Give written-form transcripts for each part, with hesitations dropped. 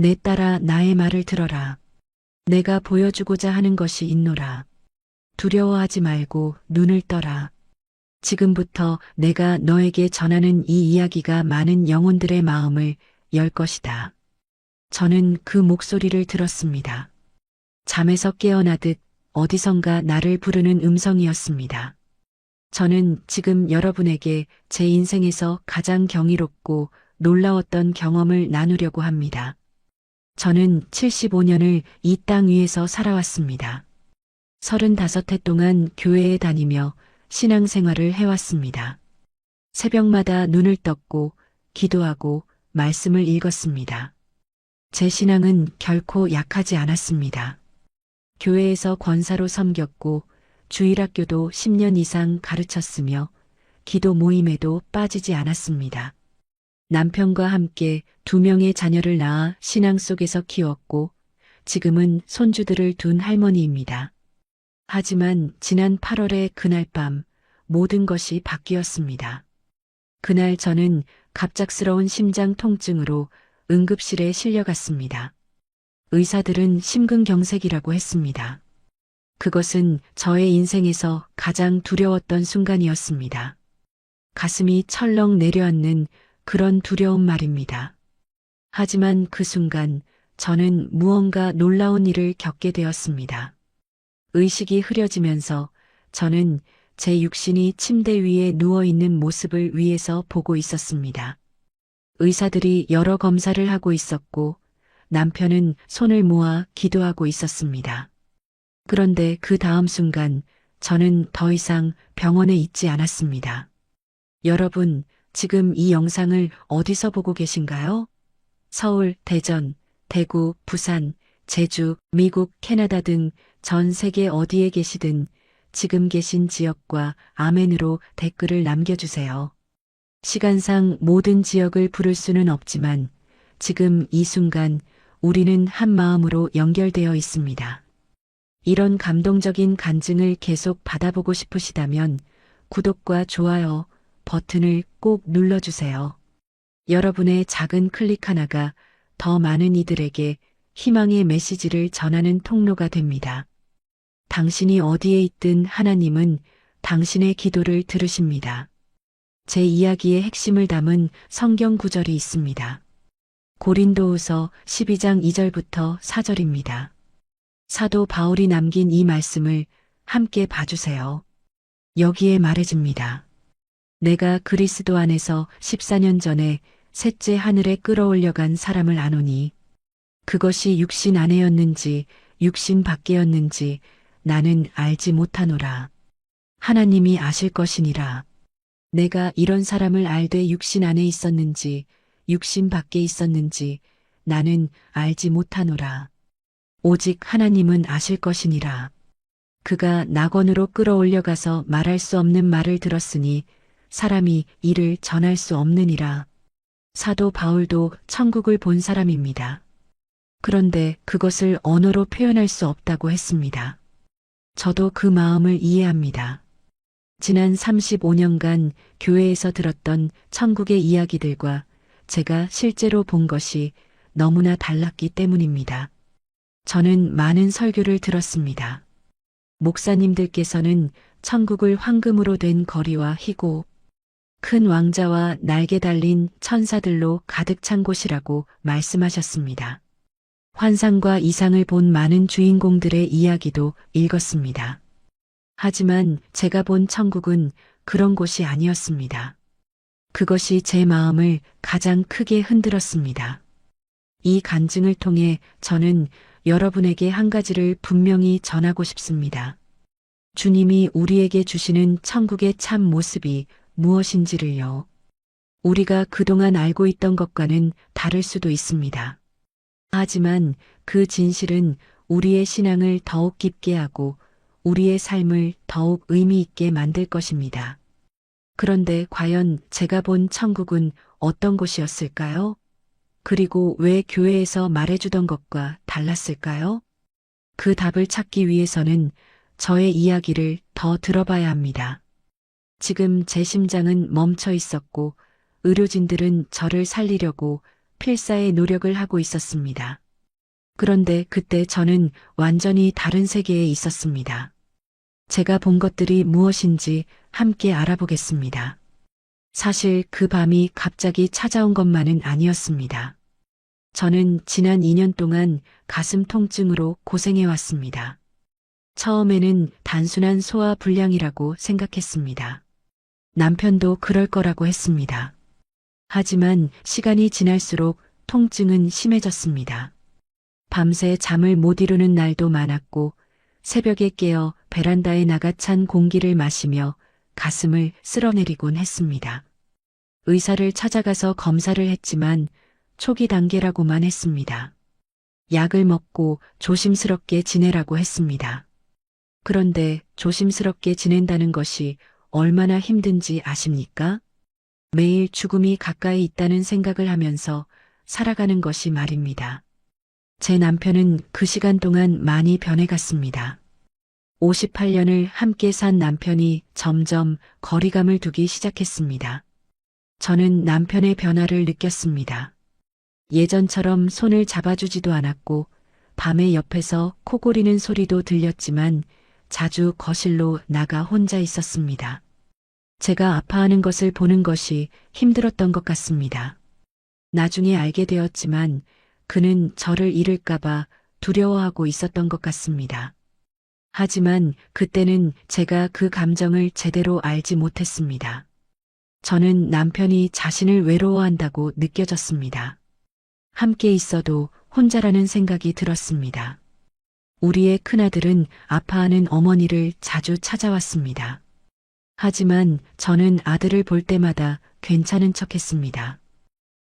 내 딸아, 나의 말을 들어라. 내가 보여주고자 하는 것이 있노라. 두려워하지 말고 눈을 떠라. 지금부터 내가 너에게 전하는 이 이야기가 많은 영혼들의 마음을 열 것이다. 저는 그 목소리를 들었습니다. 잠에서 깨어나듯 어디선가 나를 부르는 음성이었습니다. 저는 지금 여러분에게 제 인생에서 가장 경이롭고 놀라웠던 경험을 나누려고 합니다. 저는 75년을 이 땅 위에서 살아왔습니다. 35해 동안 교회에 다니며 신앙생활을 해왔습니다. 새벽마다 눈을 떴고 기도하고 말씀을 읽었습니다. 제 신앙은 결코 약하지 않았습니다. 교회에서 권사로 섬겼고 주일학교도 10년 이상 가르쳤으며 기도 모임에도 빠지지 않았습니다. 남편과 함께 2명의 자녀를 낳아 신앙 속에서 키웠고 지금은 손주들을 둔 할머니입니다. 하지만 지난 8월의 그날 밤 모든 것이 바뀌었습니다. 그날 저는 갑작스러운 심장 통증으로 응급실에 실려갔습니다. 의사들은 심근경색이라고 했습니다. 그것은 저의 인생에서 가장 두려웠던 순간이었습니다. 가슴이 철렁 내려앉는 그런 두려움 말입니다. 하지만 그 순간 저는 무언가 놀라운 일을 겪게 되었습니다. 의식이 흐려지면서 저는 제 육신이 침대 위에 누워있는 모습을 위에서 보고 있었습니다. 의사들이 여러 검사를 하고 있었고 남편은 손을 모아 기도하고 있었습니다. 그런데 그 다음 순간 저는 더 이상 병원에 있지 않았습니다. 여러분, 지금 이 영상을 어디서 보고 계신가요? 서울, 대전, 대구, 부산, 제주, 미국, 캐나다 등 전 세계 어디에 계시든 지금 계신 지역과 아멘으로 댓글을 남겨주세요. 시간상 모든 지역을 부를 수는 없지만 지금 이 순간 우리는 한 마음으로 연결되어 있습니다. 이런 감동적인 간증을 계속 받아보고 싶으시다면 구독과 좋아요 버튼을 꼭 눌러주세요. 여러분의 작은 클릭 하나가 더 많은 이들에게 희망의 메시지를 전하는 통로가 됩니다. 당신이 어디에 있든 하나님은 당신의 기도를 들으십니다. 제 이야기의 핵심을 담은 성경 구절이 있습니다. 고린도후서 12장 2절부터 4절입니다. 사도 바울이 남긴 이 말씀을 함께 봐주세요. 여기에 말해집니다. 내가 그리스도 안에서 14년 전에 셋째 하늘에 끌어올려간 사람을 아노니 그것이 육신 안에였는지 육신 밖에였는지 나는 알지 못하노라. 하나님이 아실 것이니라. 내가 이런 사람을 알되 육신 안에 있었는지 육신 밖에 있었는지 나는 알지 못하노라. 오직 하나님은 아실 것이니라. 그가 낙원으로 끌어올려가서 말할 수 없는 말을 들었으니 사람이 이를 전할 수 없느니라. 사도 바울도 천국을 본 사람입니다. 그런데 그것을 언어로 표현할 수 없다고 했습니다. 저도 그 마음을 이해합니다. 지난 35년간 교회에서 들었던 천국의 이야기들과 제가 실제로 본 것이 너무나 달랐기 때문입니다. 저는 많은 설교를 들었습니다. 목사님들께서는 천국을 황금으로 된 거리와 희고 큰 왕자와 날개 달린 천사들로 가득 찬 곳이라고 말씀하셨습니다. 환상과 이상을 본 많은 주인공들의 이야기도 읽었습니다. 하지만 제가 본 천국은 그런 곳이 아니었습니다. 그것이 제 마음을 가장 크게 흔들었습니다. 이 간증을 통해 저는 여러분에게 한 가지를 분명히 전하고 싶습니다. 주님이 우리에게 주시는 천국의 참 모습이 무엇인지를요. 우리가 그동안 알고 있던 것과는 다를 수도 있습니다. 하지만 그 진실은 우리의 신앙을 더욱 깊게 하고 우리의 삶을 더욱 의미 있게 만들 것입니다. 그런데 과연 제가 본 천국은 어떤 곳이었을까요? 그리고 왜 교회에서 말해주던 것과 달랐을까요? 그 답을 찾기 위해서는 저의 이야기를 더 들어봐야 합니다. 지금 제 심장은 멈춰 있었고 의료진들은 저를 살리려고 필사의 노력을 하고 있었습니다. 그런데 그때 저는 완전히 다른 세계에 있었습니다. 제가 본 것들이 무엇인지 함께 알아보겠습니다. 사실 그 밤이 갑자기 찾아온 것만은 아니었습니다. 저는 지난 2년 동안 가슴 통증으로 고생해왔습니다. 처음에는 단순한 소화 불량이라고 생각했습니다. 남편도 그럴 거라고 했습니다. 하지만 시간이 지날수록 통증은 심해졌습니다. 밤새 잠을 못 이루는 날도 많았고 새벽에 깨어 베란다에 나가 찬 공기를 마시며 가슴을 쓸어내리곤 했습니다. 의사를 찾아가서 검사를 했지만 초기 단계라고만 했습니다. 약을 먹고 조심스럽게 지내라고 했습니다. 그런데 조심스럽게 지낸다는 것이 얼마나 힘든지 아십니까? 매일 죽음이 가까이 있다는 생각을 하면서 살아가는 것이 말입니다. 제 남편은 그 시간 동안 많이 변해갔습니다. 58년을 함께 산 남편이 점점 거리감을 두기 시작했습니다. 저는 남편의 변화를 느꼈습니다. 예전처럼 손을 잡아주지도 않았고 밤에 옆에서 코골이는 소리도 들렸지만 자주 거실로 나가 혼자 있었습니다. 제가 아파하는 것을 보는 것이 힘들었던 것 같습니다. 나중에 알게 되었지만 그는 저를 잃을까봐 두려워하고 있었던 것 같습니다. 하지만 그때는 제가 그 감정을 제대로 알지 못했습니다. 저는 남편이 자신을 외로워한다고 느껴졌습니다. 함께 있어도 혼자라는 생각이 들었습니다. 우리의 큰아들은 아파하는 어머니를 자주 찾아왔습니다. 하지만 저는 아들을 볼 때마다 괜찮은 척했습니다.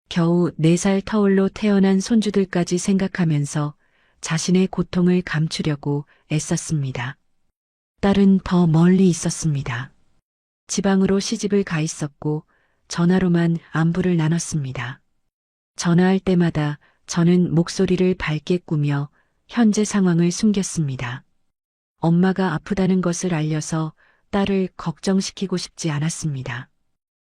겨우 4살 터울로 태어난 손주들까지 생각하면서 자신의 고통을 감추려고 애썼습니다. 딸은 더 멀리 있었습니다. 지방으로 시집을 가 있었고 전화로만 안부를 나눴습니다. 전화할 때마다 저는 목소리를 밝게 꾸며 현재 상황을 숨겼습니다. 엄마가 아프다는 것을 알려서 딸을 걱정시키고 싶지 않았습니다.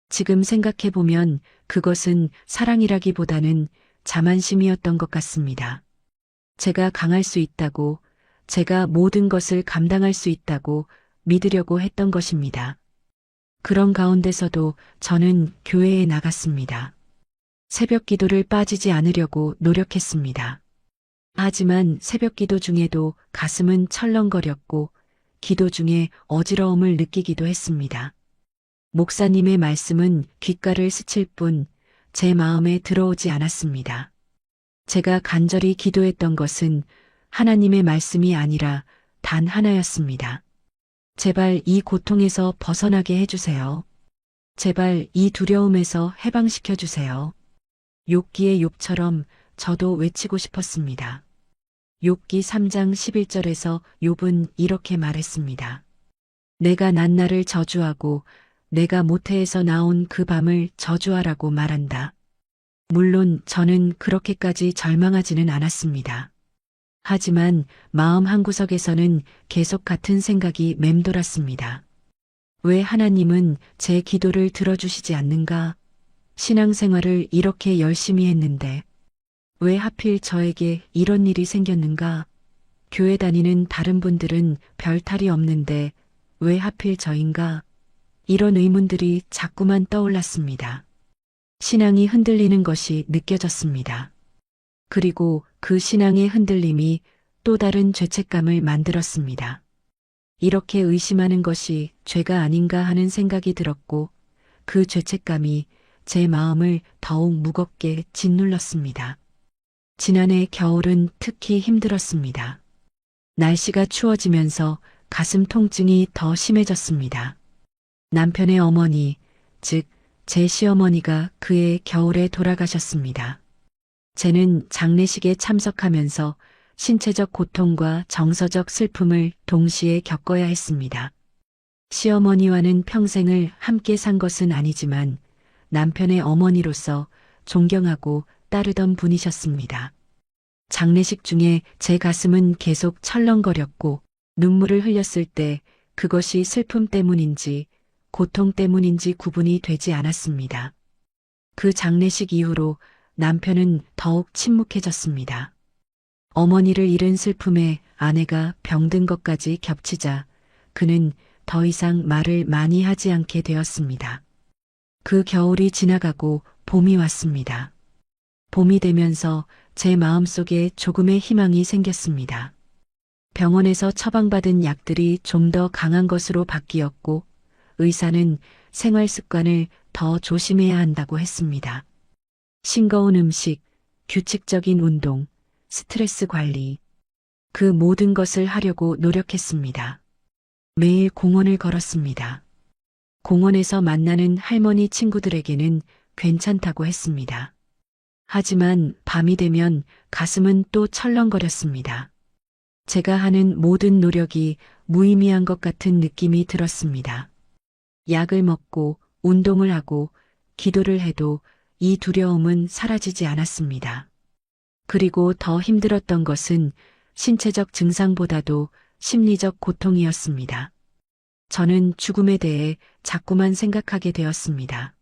지금 생각해보면 그것은 사랑이라기보다는 자만심이었던 것 같습니다. 제가 강할 수 있다고, 제가 모든 것을 감당할 수 있다고 믿으려고 했던 것입니다. 그런 가운데서도 저는 교회에 나갔습니다. 새벽 기도를 빠지지 않으려고 노력했습니다. 하지만 새벽 기도 중에도 가슴은 철렁거렸고 기도 중에 어지러움을 느끼기도 했습니다. 목사님의 말씀은 귓가를 스칠 뿐 제 마음에 들어오지 않았습니다. 제가 간절히 기도했던 것은 하나님의 말씀이 아니라 단 하나였습니다. 제발 이 고통에서 벗어나게 해주세요. 제발 이 두려움에서 해방시켜 주세요. 욥기의 욥처럼 저도 외치고 싶었습니다. 욥기 3장 11절에서 욥은 이렇게 말했습니다. 내가 난날을 저주하고 내가 모태에서 나온 그 밤을 저주하라고 말한다. 물론 저는 그렇게까지 절망하지는 않았습니다. 하지만 마음 한구석에서는 계속 같은 생각이 맴돌았습니다. 왜 하나님은 제 기도를 들어주시지 않는가? 신앙생활을 이렇게 열심히 했는데 왜 하필 저에게 이런 일이 생겼는가? 교회 다니는 다른 분들은 별 탈이 없는데 왜 하필 저인가? 이런 의문들이 자꾸만 떠올랐습니다. 신앙이 흔들리는 것이 느껴졌습니다. 그리고 그 신앙의 흔들림이 또 다른 죄책감을 만들었습니다. 이렇게 의심하는 것이 죄가 아닌가 하는 생각이 들었고 그 죄책감이 제 마음을 더욱 무겁게 짓눌렀습니다. 지난해 겨울은 특히 힘들었습니다. 날씨가 추워지면서 가슴 통증이 더 심해졌습니다. 남편의 어머니, 즉 제 시어머니가 그해 겨울에 돌아가셨습니다. 쟤는 장례식에 참석하면서 신체적 고통과 정서적 슬픔을 동시에 겪어야 했습니다. 시어머니와는 평생을 함께 산 것은 아니지만 남편의 어머니로서 존경하고 따르던 분이셨습니다. 장례식 중에 제 가슴은 계속 철렁거렸고 눈물을 흘렸을 때 그것이 슬픔 때문인지 고통 때문인지 구분이 되지 않았습니다. 그 장례식 이후로 남편은 더욱 침묵해졌습니다. 어머니를 잃은 슬픔에 아내가 병든 것까지 겹치자 그는 더 이상 말을 많이 하지 않게 되었습니다. 그 겨울이 지나가고 봄이 왔습니다. 봄이 되면서 제 마음속에 조금의 희망이 생겼습니다. 병원에서 처방받은 약들이 좀 더 강한 것으로 바뀌었고 의사는 생활 습관을 더 조심해야 한다고 했습니다. 싱거운 음식, 규칙적인 운동, 스트레스 관리, 그 모든 것을 하려고 노력했습니다. 매일 공원을 걸었습니다. 공원에서 만나는 할머니 친구들에게는 괜찮다고 했습니다. 하지만 밤이 되면 가슴은 또 철렁거렸습니다. 제가 하는 모든 노력이 무의미한 것 같은 느낌이 들었습니다. 약을 먹고 운동을 하고 기도를 해도 이 두려움은 사라지지 않았습니다. 그리고 더 힘들었던 것은 신체적 증상보다도 심리적 고통이었습니다. 저는 죽음에 대해 자꾸만 생각하게 되었습니다.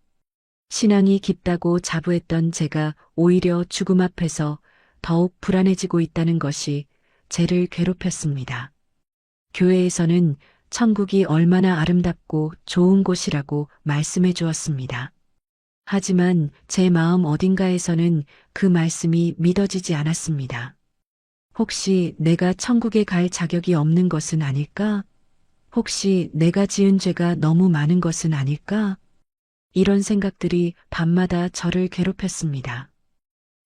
신앙이 깊다고 자부했던 제가 오히려 죽음 앞에서 더욱 불안해지고 있다는 것이 저를 괴롭혔습니다. 교회에서는 천국이 얼마나 아름답고 좋은 곳이라고 말씀해 주었습니다. 하지만 제 마음 어딘가에서는 그 말씀이 믿어지지 않았습니다. 혹시 내가 천국에 갈 자격이 없는 것은 아닐까? 혹시 내가 지은 죄가 너무 많은 것은 아닐까? 이런 생각들이 밤마다 저를 괴롭혔습니다.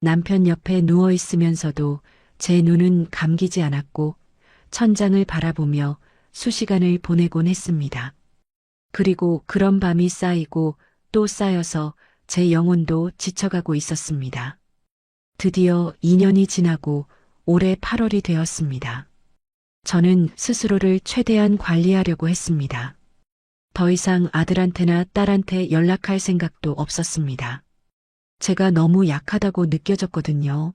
남편 옆에 누워 있으면서도 제 눈은 감기지 않았고 천장을 바라보며 수시간을 보내곤 했습니다. 그리고 그런 밤이 쌓이고 또 쌓여서 제 영혼도 지쳐가고 있었습니다. 드디어 2년이 지나고 올해 8월이 되었습니다. 저는 스스로를 최대한 관리하려고 했습니다. 더 이상 아들한테나 딸한테 연락할 생각도 없었습니다. 제가 너무 약하다고 느껴졌거든요.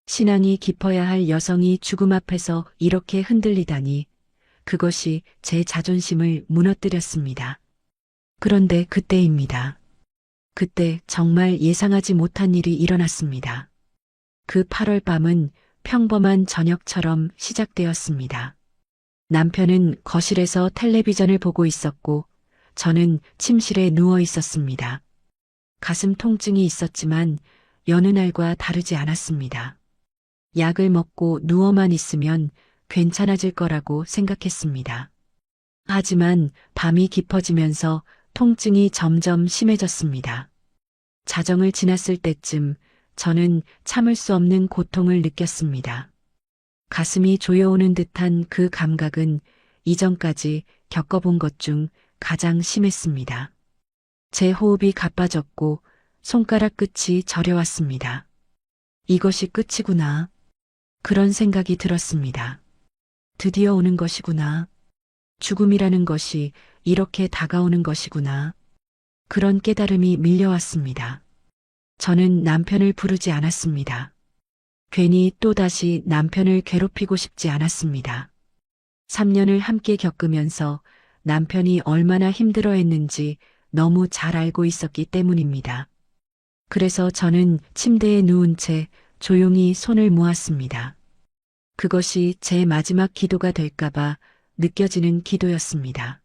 신앙이 깊어야 할 여성이 죽음 앞에서 이렇게 흔들리다니 그것이 제 자존심을 무너뜨렸습니다. 그런데 그때입니다. 그때 정말 예상하지 못한 일이 일어났습니다. 그 8월 밤은 평범한 저녁처럼 시작되었습니다. 남편은 거실에서 텔레비전을 보고 있었고 저는 침실에 누워 있었습니다. 가슴 통증이 있었지만 여느 날과 다르지 않았습니다. 약을 먹고 누워만 있으면 괜찮아질 거라고 생각했습니다. 하지만 밤이 깊어지면서 통증이 점점 심해졌습니다. 자정을 지났을 때쯤 저는 참을 수 없는 고통을 느꼈습니다. 가슴이 조여오는 듯한 그 감각은 이전까지 겪어본 것 중 가장 심했습니다. 제 호흡이 가빠졌고 손가락 끝이 저려왔습니다. 이것이 끝이구나. 그런 생각이 들었습니다. 드디어 오는 것이구나. 죽음이라는 것이 이렇게 다가오는 것이구나. 그런 깨달음이 밀려왔습니다. 저는 남편을 부르지 않았습니다. 괜히 또다시 남편을 괴롭히고 싶지 않았습니다. 3년을 함께 겪으면서 남편이 얼마나 힘들어했는지 너무 잘 알고 있었기 때문입니다. 그래서 저는 침대에 누운 채 조용히 손을 모았습니다. 그것이 제 마지막 기도가 될까봐 느껴지는 기도였습니다.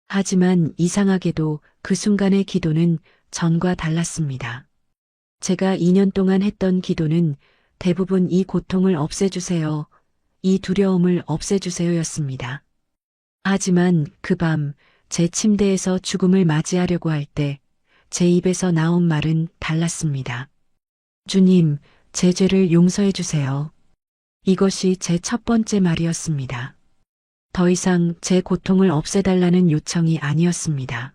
하지만 이상하게도 그 순간의 기도는 전과 달랐습니다. 제가 2년 동안 했던 기도는 대부분 이 고통을 없애주세요, 이 두려움을 없애주세요였습니다. 하지만 그 밤 제 침대에서 죽음을 맞이하려고 할 때 제 입에서 나온 말은 달랐습니다. 주님, 제 죄를 용서해 주세요. 이것이 제 첫 번째 말이었습니다. 더 이상 제 고통을 없애달라는 요청이 아니었습니다.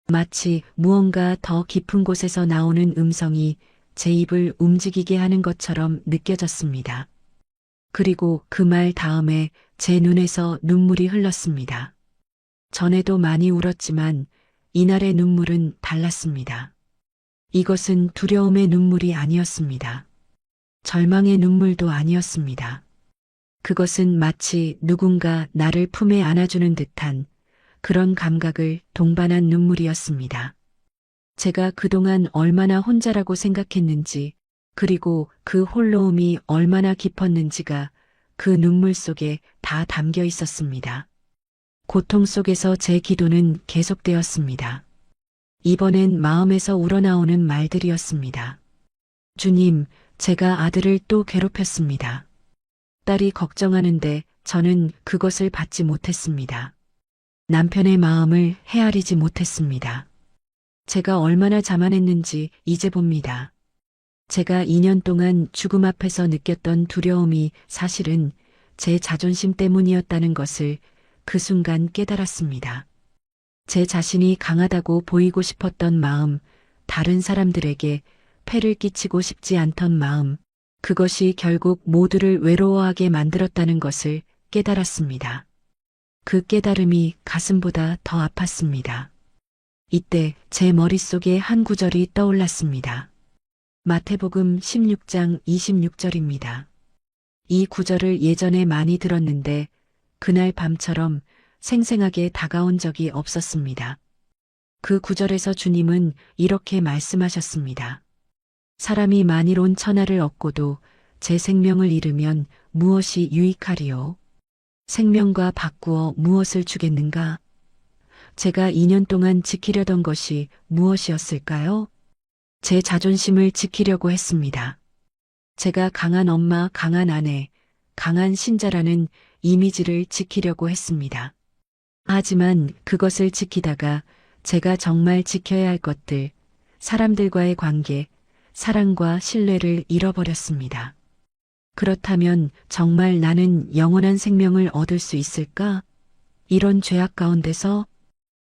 마치 무언가 더 깊은 곳에서 나오는 음성이 제 입을 움직이게 하는 것처럼 느껴졌습니다. 그리고 그 말 다음에 제 눈에서 눈물이 흘렀습니다. 전에도 많이 울었지만 이날의 눈물은 달랐습니다. 이것은 두려움의 눈물이 아니었습니다. 절망의 눈물도 아니었습니다. 그것은 마치 누군가 나를 품에 안아주는 듯한 그런 감각을 동반한 눈물이었습니다. 제가 그동안 얼마나 혼자라고 생각했는지, 그리고 그 홀로움이 얼마나 깊었는지가 그 눈물 속에 다 담겨 있었습니다. 고통 속에서 제 기도는 계속되었습니다. 이번엔 마음에서 우러나오는 말들이었습니다. 주님, 제가 아들을 또 괴롭혔습니다. 딸이 걱정하는데 저는 그것을 받지 못했습니다. 남편의 마음을 헤아리지 못했습니다. 제가 얼마나 자만했는지 이제 봅니다. 제가 2년 동안 죽음 앞에서 느꼈던 두려움이 사실은 제 자존심 때문이었다는 것을 그 순간 깨달았습니다. 제 자신이 강하다고 보이고 싶었던 마음, 다른 사람들에게 폐를 끼치고 싶지 않던 마음, 그것이 결국 모두를 외로워하게 만들었다는 것을 깨달았습니다. 그 깨달음이 가슴보다 더 아팠습니다. 이때 제 머릿속에 한 구절이 떠올랐습니다. 마태복음 16장 26절입니다. 이 구절을 예전에 많이 들었는데 그날 밤처럼 생생하게 다가온 적이 없었습니다. 그 구절에서 주님은 이렇게 말씀하셨습니다. 사람이 만일 천하를 얻고도 제 생명을 잃으면 무엇이 유익하리요? 생명과 바꾸어 무엇을 주겠는가? 제가 2년 동안 지키려던 것이 무엇이었을까요? 제 자존심을 지키려고 했습니다. 제가 강한 엄마, 강한 아내, 강한 신자라는 이미지를 지키려고 했습니다. 하지만 그것을 지키다가 제가 정말 지켜야 할 것들, 사람들과의 관계, 사랑과 신뢰를 잃어버렸습니다. 그렇다면 정말 나는 영원한 생명을 얻을 수 있을까? 이런 죄악 가운데서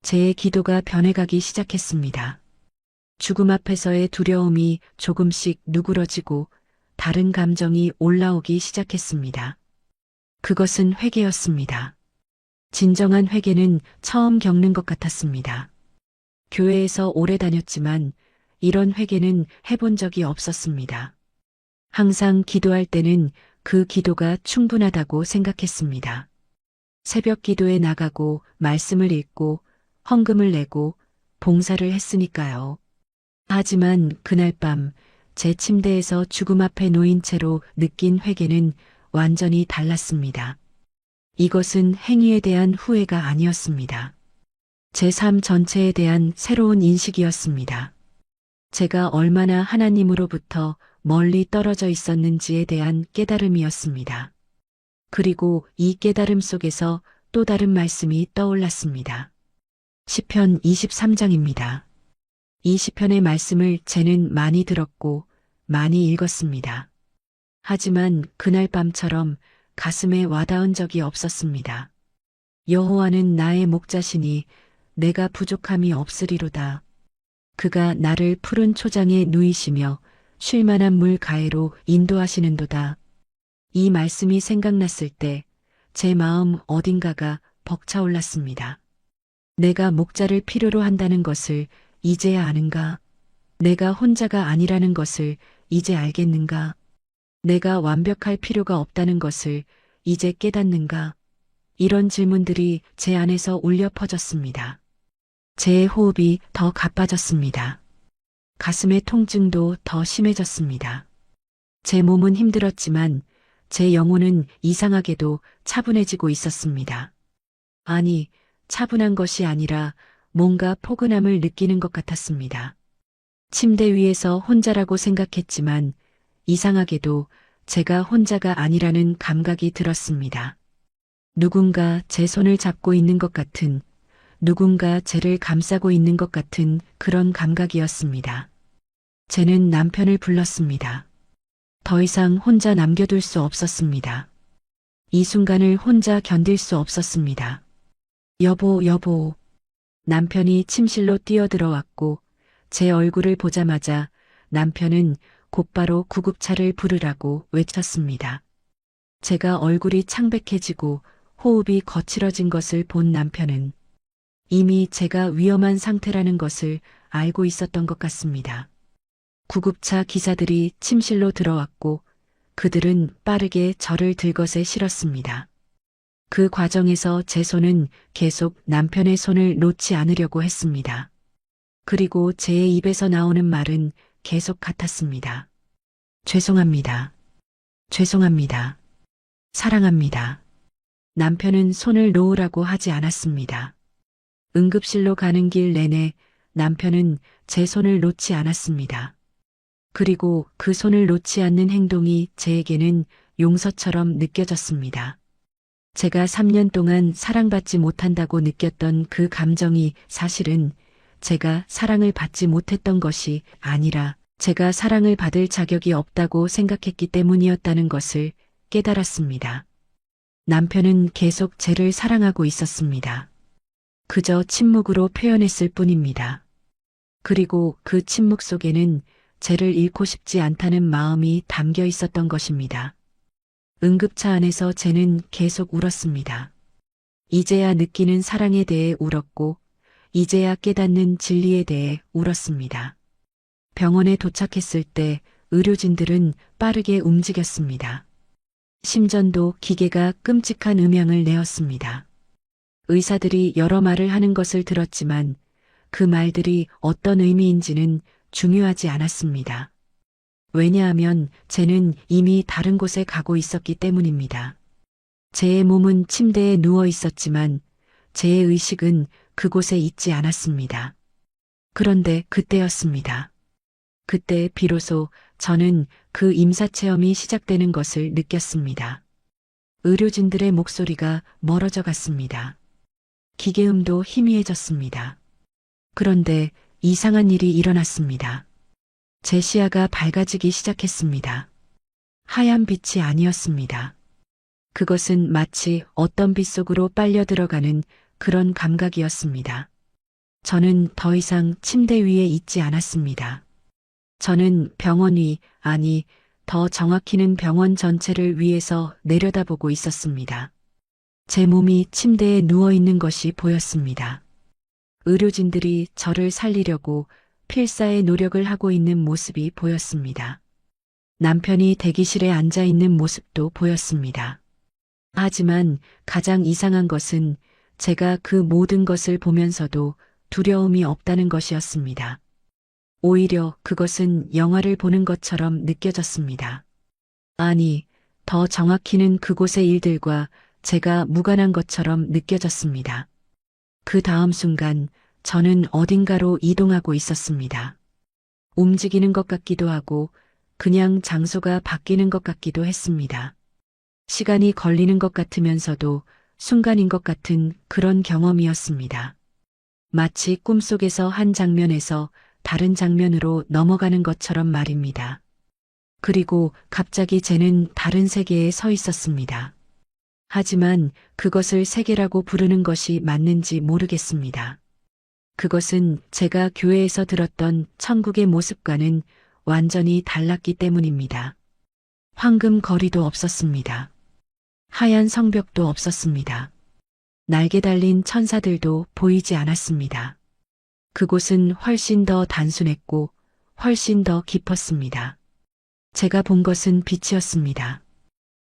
제 기도가 변해가기 시작했습니다. 죽음 앞에서의 두려움이 조금씩 누그러지고 다른 감정이 올라오기 시작했습니다. 그것은 회개였습니다. 진정한 회개는 처음 겪는 것 같았습니다. 교회에서 오래 다녔지만 이런 회개는 해본 적이 없었습니다. 항상 기도할 때는 그 기도가 충분하다고 생각했습니다. 새벽 기도에 나가고 말씀을 읽고 헌금을 내고 봉사를 했으니까요. 하지만 그날 밤 제 침대에서 죽음 앞에 놓인 채로 느낀 회개는 완전히 달랐습니다. 이것은 행위에 대한 후회가 아니었습니다. 제 삶 전체에 대한 새로운 인식이었습니다. 제가 얼마나 하나님으로부터 멀리 떨어져 있었는지에 대한 깨달음이었습니다. 그리고 이 깨달음 속에서 또 다른 말씀이 떠올랐습니다. 시편 23장입니다. 이 시편의 말씀을 쟤는 많이 들었고 많이 읽었습니다. 하지만 그날 밤처럼 가슴에 와닿은 적이 없었습니다. 여호와는 나의 목자시니 내가 부족함이 없으리로다. 그가 나를 푸른 초장에 누이시며 쉴 만한 물 가에로 인도하시는도다. 이 말씀이 생각났을 때 제 마음 어딘가가 벅차올랐습니다. 내가 목자를 필요로 한다는 것을 이제야 아는가? 내가 혼자가 아니라는 것을 이제 알겠는가? 내가 완벽할 필요가 없다는 것을 이제 깨닫는가? 이런 질문들이 제 안에서 울려 퍼졌습니다. 제 호흡이 더 가빠졌습니다. 가슴의 통증도 더 심해졌습니다. 제 몸은 힘들었지만 제 영혼은 이상하게도 차분해지고 있었습니다. 아니, 차분한 것이 아니라 뭔가 포근함을 느끼는 것 같았습니다. 침대 위에서 혼자라고 생각했지만 이상하게도 제가 혼자가 아니라는 감각이 들었습니다. 누군가 제 손을 잡고 있는 것 같은, 누군가 쟤를 감싸고 있는 것 같은 그런 감각이었습니다. 쟤는 남편을 불렀습니다. 더 이상 혼자 남겨둘 수 없었습니다. 이 순간을 혼자 견딜 수 없었습니다. 여보, 여보. 남편이 침실로 뛰어들어왔고 제 얼굴을 보자마자 남편은 곧바로 구급차를 부르라고 외쳤습니다. 제가 얼굴이 창백해지고 호흡이 거칠어진 것을 본 남편은 이미 제가 위험한 상태라는 것을 알고 있었던 것 같습니다. 구급차 기사들이 침실로 들어왔고 그들은 빠르게 저를 들것에 실었습니다. 그 과정에서 제 손은 계속 남편의 손을 놓지 않으려고 했습니다. 그리고 제 입에서 나오는 말은 계속 같았습니다. 죄송합니다. 죄송합니다. 사랑합니다. 남편은 손을 놓으라고 하지 않았습니다. 응급실로 가는 길 내내 남편은 제 손을 놓지 않았습니다. 그리고 그 손을 놓지 않는 행동이 제에게는 용서처럼 느껴졌습니다. 제가 3년 동안 사랑받지 못한다고 느꼈던 그 감정이 사실은 제가 사랑을 받지 못했던 것이 아니라 제가 사랑을 받을 자격이 없다고 생각했기 때문이었다는 것을 깨달았습니다. 남편은 계속 쟤를 사랑하고 있었습니다. 그저 침묵으로 표현했을 뿐입니다. 그리고 그 침묵 속에는 쟤를 잃고 싶지 않다는 마음이 담겨 있었던 것입니다. 응급차 안에서 쟤는 계속 울었습니다. 이제야 느끼는 사랑에 대해 울었고, 이제야 깨닫는 진리에 대해 울었습니다. 병원에 도착했을 때 의료진들은 빠르게 움직였습니다. 심전도 기계가 끔찍한 음향을 내었습니다. 의사들이 여러 말을 하는 것을 들었지만 그 말들이 어떤 의미인지는 중요하지 않았습니다. 왜냐하면 쟤는 이미 다른 곳에 가고 있었기 때문입니다. 쟤의 몸은 침대에 누워 있었지만 쟤의 의식은 그곳에 있지 않았습니다. 그런데 그때였습니다. 그때 비로소 저는 그 임사체험이 시작되는 것을 느꼈습니다. 의료진들의 목소리가 멀어져 갔습니다. 기계음도 희미해졌습니다. 그런데 이상한 일이 일어났습니다. 제 시야가 밝아지기 시작했습니다. 하얀 빛이 아니었습니다. 그것은 마치 어떤 빛 속으로 빨려 들어가는 그런 감각이었습니다. 저는 더 이상 침대 위에 있지 않았습니다. 저는 병원 위, 아니, 더 정확히는 병원 전체를 위에서 내려다보고 있었습니다. 제 몸이 침대에 누워 있는 것이 보였습니다. 의료진들이 저를 살리려고 필사의 노력을 하고 있는 모습이 보였습니다. 남편이 대기실에 앉아 있는 모습도 보였습니다. 하지만 가장 이상한 것은 제가 그 모든 것을 보면서도 두려움이 없다는 것이었습니다. 오히려 그것은 영화를 보는 것처럼 느껴졌습니다. 아니, 더 정확히는 그곳의 일들과 제가 무관한 것처럼 느껴졌습니다. 그 다음 순간 저는 어딘가로 이동하고 있었습니다. 움직이는 것 같기도 하고 그냥 장소가 바뀌는 것 같기도 했습니다. 시간이 걸리는 것 같으면서도 순간인 것 같은 그런 경험이었습니다. 마치 꿈속에서 한 장면에서 다른 장면으로 넘어가는 것처럼 말입니다. 그리고 갑자기 쟤는 다른 세계에 서 있었습니다. 하지만 그것을 세계라고 부르는 것이 맞는지 모르겠습니다. 그것은 제가 교회에서 들었던 천국의 모습과는 완전히 달랐기 때문입니다. 황금 거리도 없었습니다. 하얀 성벽도 없었습니다. 날개 달린 천사들도 보이지 않았습니다. 그곳은 훨씬 더 단순했고 훨씬 더 깊었습니다. 제가 본 것은 빛이었습니다.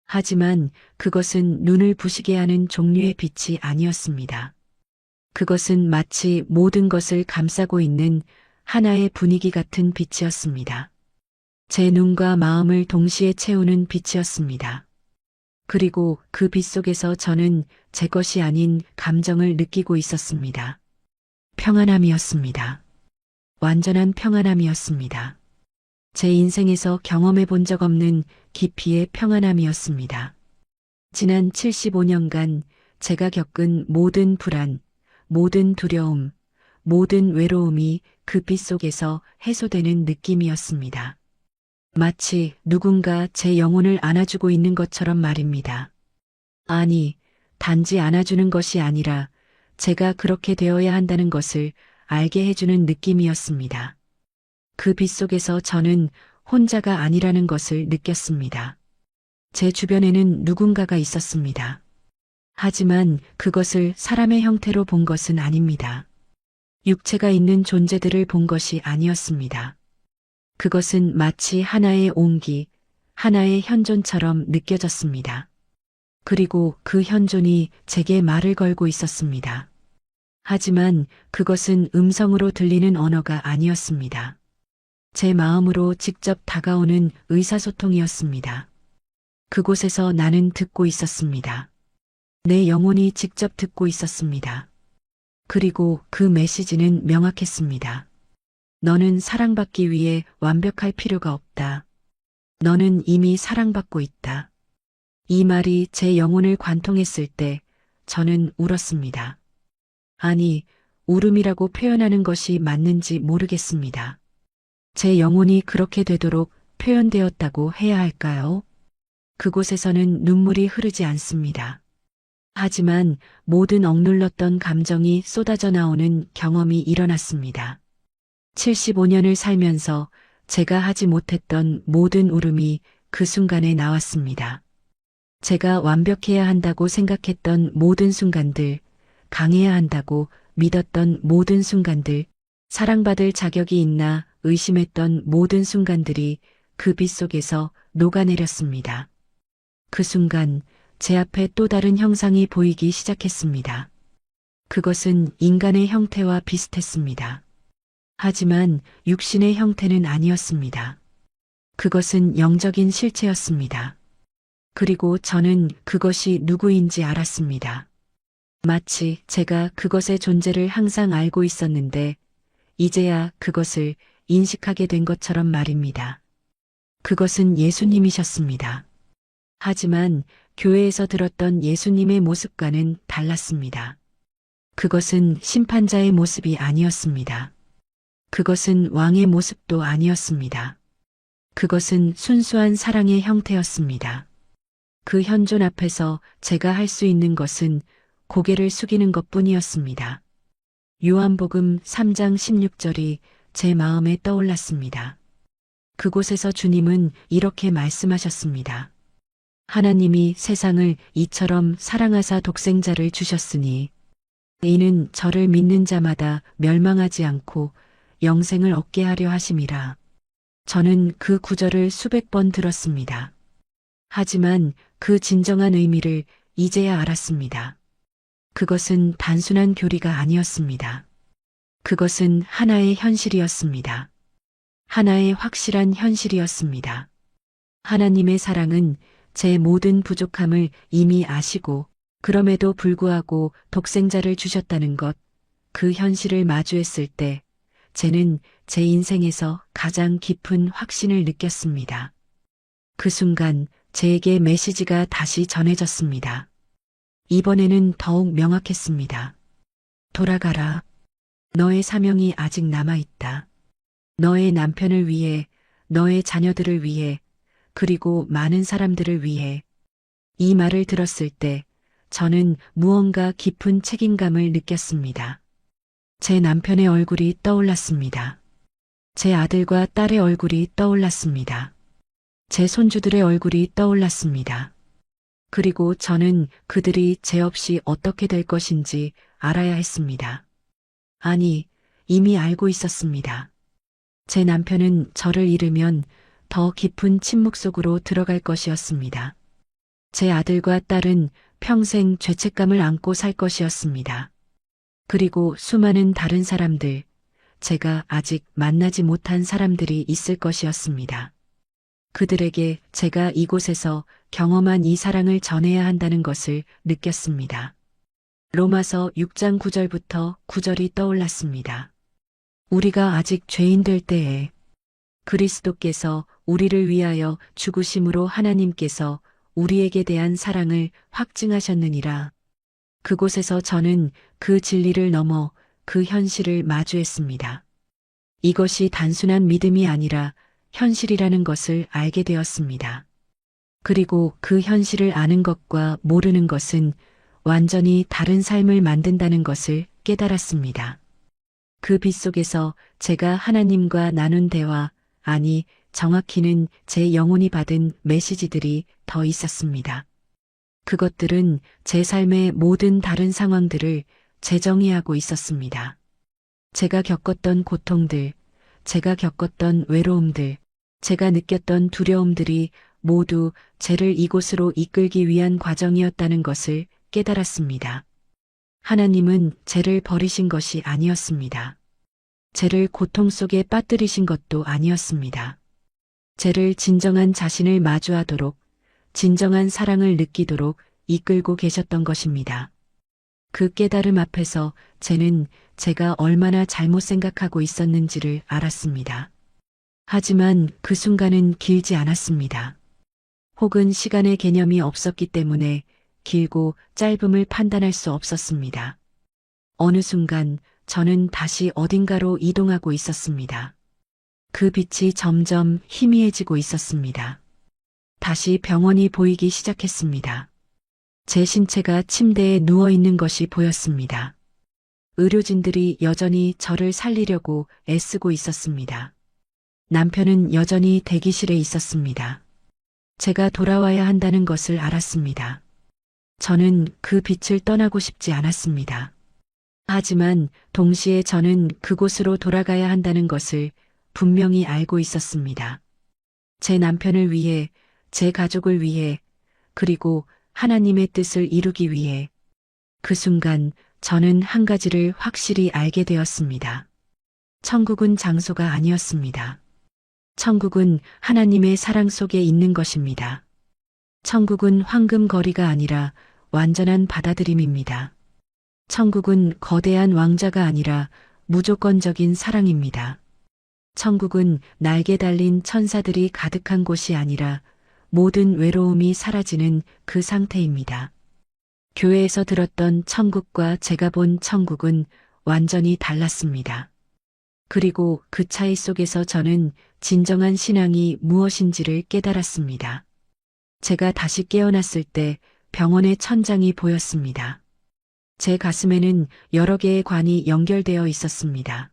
하지만 그것은 눈을 부시게 하는 종류의 빛이 아니었습니다. 그것은 마치 모든 것을 감싸고 있는 하나의 분위기 같은 빛이었습니다. 제 눈과 마음을 동시에 채우는 빛이었습니다. 그리고 그 빛 속에서 저는 제 것이 아닌 감정을 느끼고 있었습니다. 평안함이었습니다. 완전한 평안함이었습니다. 제 인생에서 경험해 본 적 없는 깊이의 평안함이었습니다. 지난 75년간 제가 겪은 모든 불안, 모든 두려움, 모든 외로움이 그 빛 속에서 해소되는 느낌이었습니다. 마치 누군가 제 영혼을 안아주고 있는 것처럼 말입니다. 아니, 단지 안아주는 것이 아니라 제가 그렇게 되어야 한다는 것을 알게 해주는 느낌이었습니다. 그 빛 속에서 저는 혼자가 아니라는 것을 느꼈습니다. 제 주변에는 누군가가 있었습니다. 하지만 그것을 사람의 형태로 본 것은 아닙니다. 육체가 있는 존재들을 본 것이 아니었습니다. 그것은 마치 하나의 온기, 하나의 현존처럼 느껴졌습니다. 그리고 그 현존이 제게 말을 걸고 있었습니다. 하지만 그것은 음성으로 들리는 언어가 아니었습니다. 제 마음으로 직접 다가오는 의사소통이었습니다. 그곳에서 나는 듣고 있었습니다. 내 영혼이 직접 듣고 있었습니다. 그리고 그 메시지는 명확했습니다. 너는 사랑받기 위해 완벽할 필요가 없다. 너는 이미 사랑받고 있다. 이 말이 제 영혼을 관통했을 때 저는 울었습니다. 아니, 울음이라고 표현하는 것이 맞는지 모르겠습니다. 제 영혼이 그렇게 되도록 표현되었다고 해야 할까요? 그곳에서는 눈물이 흐르지 않습니다. 하지만 모든 억눌렀던 감정이 쏟아져 나오는 경험이 일어났습니다. 75년을 살면서 제가 하지 못했던 모든 울음이 그 순간에 나왔습니다. 제가 완벽해야 한다고 생각했던 모든 순간들, 강해야 한다고 믿었던 모든 순간들, 사랑받을 자격이 있나 의심했던 모든 순간들이 그 빛 속에서 녹아내렸습니다. 그 순간 제 앞에 또 다른 형상이 보이기 시작했습니다. 그것은 인간의 형태와 비슷했습니다. 하지만 육신의 형태는 아니었습니다. 그것은 영적인 실체였습니다. 그리고 저는 그것이 누구인지 알았습니다. 마치 제가 그것의 존재를 항상 알고 있었는데 이제야 그것을 인식하게 된 것처럼 말입니다. 그것은 예수님이셨습니다. 하지만 교회에서 들었던 예수님의 모습과는 달랐습니다. 그것은 심판자의 모습이 아니었습니다. 그것은 왕의 모습도 아니었습니다. 그것은 순수한 사랑의 형태였습니다. 그 현존 앞에서 제가 할 수 있는 것은 고개를 숙이는 것뿐이었습니다. 요한복음 3장 16절이 제 마음에 떠올랐습니다. 그곳에서 주님은 이렇게 말씀하셨습니다. 하나님이 세상을 이처럼 사랑하사 독생자를 주셨으니 이는 저를 믿는 자마다 멸망하지 않고 영생을 얻게 하려 하심이라. 저는 그 구절을 수백 번 들었습니다. 하지만 그 진정한 의미를 이제야 알았습니다. 그것은 단순한 교리가 아니었습니다. 그것은 하나의 현실이었습니다. 하나의 확실한 현실이었습니다. 하나님의 사랑은 제 모든 부족함을 이미 아시고 그럼에도 불구하고 독생자를 주셨다는 것, 그 현실을 마주했을 때 쟤는 제 인생에서 가장 깊은 확신을 느꼈습니다. 그 순간 제게 메시지가 다시 전해졌습니다. 이번에는 더욱 명확했습니다. 돌아가라. 너의 사명이 아직 남아있다. 너의 남편을 위해, 너의 자녀들을 위해, 그리고 많은 사람들을 위해. 이 말을 들었을 때 저는 무언가 깊은 책임감을 느꼈습니다. 제 남편의 얼굴이 떠올랐습니다. 제 아들과 딸의 얼굴이 떠올랐습니다. 제 손주들의 얼굴이 떠올랐습니다. 그리고 저는 그들이 제 없이 어떻게 될 것인지 알아야 했습니다. 아니, 이미 알고 있었습니다. 제 남편은 저를 잃으면 더 깊은 침묵 속으로 들어갈 것이었습니다. 제 아들과 딸은 평생 죄책감을 안고 살 것이었습니다. 그리고 수많은 다른 사람들, 제가 아직 만나지 못한 사람들이 있을 것이었습니다. 그들에게 제가 이곳에서 경험한 이 사랑을 전해야 한다는 것을 느꼈습니다. 로마서 6장 9절부터 9절이 떠올랐습니다. 우리가 아직 죄인 될 때에 그리스도께서 우리를 위하여 죽으심으로 하나님께서 우리에게 대한 사랑을 확증하셨느니라. 그곳에서 저는 그 진리를 넘어 그 현실을 마주했습니다. 이것이 단순한 믿음이 아니라 현실이라는 것을 알게 되었습니다. 그리고 그 현실을 아는 것과 모르는 것은 완전히 다른 삶을 만든다는 것을 깨달았습니다. 그 빛 속에서 제가 하나님과 나눈 대화, 아니 정확히는 제 영혼이 받은 메시지들이 더 있었습니다. 그것들은 제 삶의 모든 다른 상황들을 재정의하고 있었습니다. 제가 겪었던 고통들, 제가 겪었던 외로움들, 제가 느꼈던 두려움들이 모두 쟤를 이곳으로 이끌기 위한 과정이었다는 것을 깨달았습니다. 하나님은 죄를 버리신 것이 아니었습니다. 죄를 고통 속에 빠뜨리신 것도 아니었습니다. 죄를 진정한 자신을 마주하도록, 진정한 사랑을 느끼도록 이끌고 계셨던 것입니다. 그 깨달음 앞에서 죄는 제가 얼마나 잘못 생각하고 있었는지를 알았습니다. 하지만 그 순간은 길지 않았습니다. 혹은 시간의 개념이 없었기 때문에 길고 짧음을 판단할 수 없었습니다. 어느 순간 저는 다시 어딘가로 이동하고 있었습니다. 그 빛이 점점 희미해지고 있었습니다. 다시 병원이 보이기 시작했습니다. 제 신체가 침대에 누워 있는 것이 보였습니다. 의료진들이 여전히 저를 살리려고 애쓰고 있었습니다. 남편은 여전히 대기실에 있었습니다. 제가 돌아와야 한다는 것을 알았습니다. 저는 그 빛을 떠나고 싶지 않았습니다. 하지만 동시에 저는 그곳으로 돌아가야 한다는 것을 분명히 알고 있었습니다. 제 남편을 위해, 제 가족을 위해, 그리고 하나님의 뜻을 이루기 위해. 그 순간 저는 한 가지를 확실히 알게 되었습니다. 천국은 장소가 아니었습니다. 천국은 하나님의 사랑 속에 있는 것입니다. 천국은 황금 거리가 아니라 완전한 받아들임입니다. 천국은 거대한 왕자가 아니라 무조건적인 사랑입니다. 천국은 날개 달린 천사들이 가득한 곳이 아니라 모든 외로움이 사라지는 그 상태입니다. 교회에서 들었던 천국과 제가 본 천국은 완전히 달랐습니다. 그리고 그 차이 속에서 저는 진정한 신앙이 무엇인지를 깨달았습니다. 제가 다시 깨어났을 때 병원의 천장이 보였습니다. 제 가슴에는 여러 개의 관이 연결되어 있었습니다.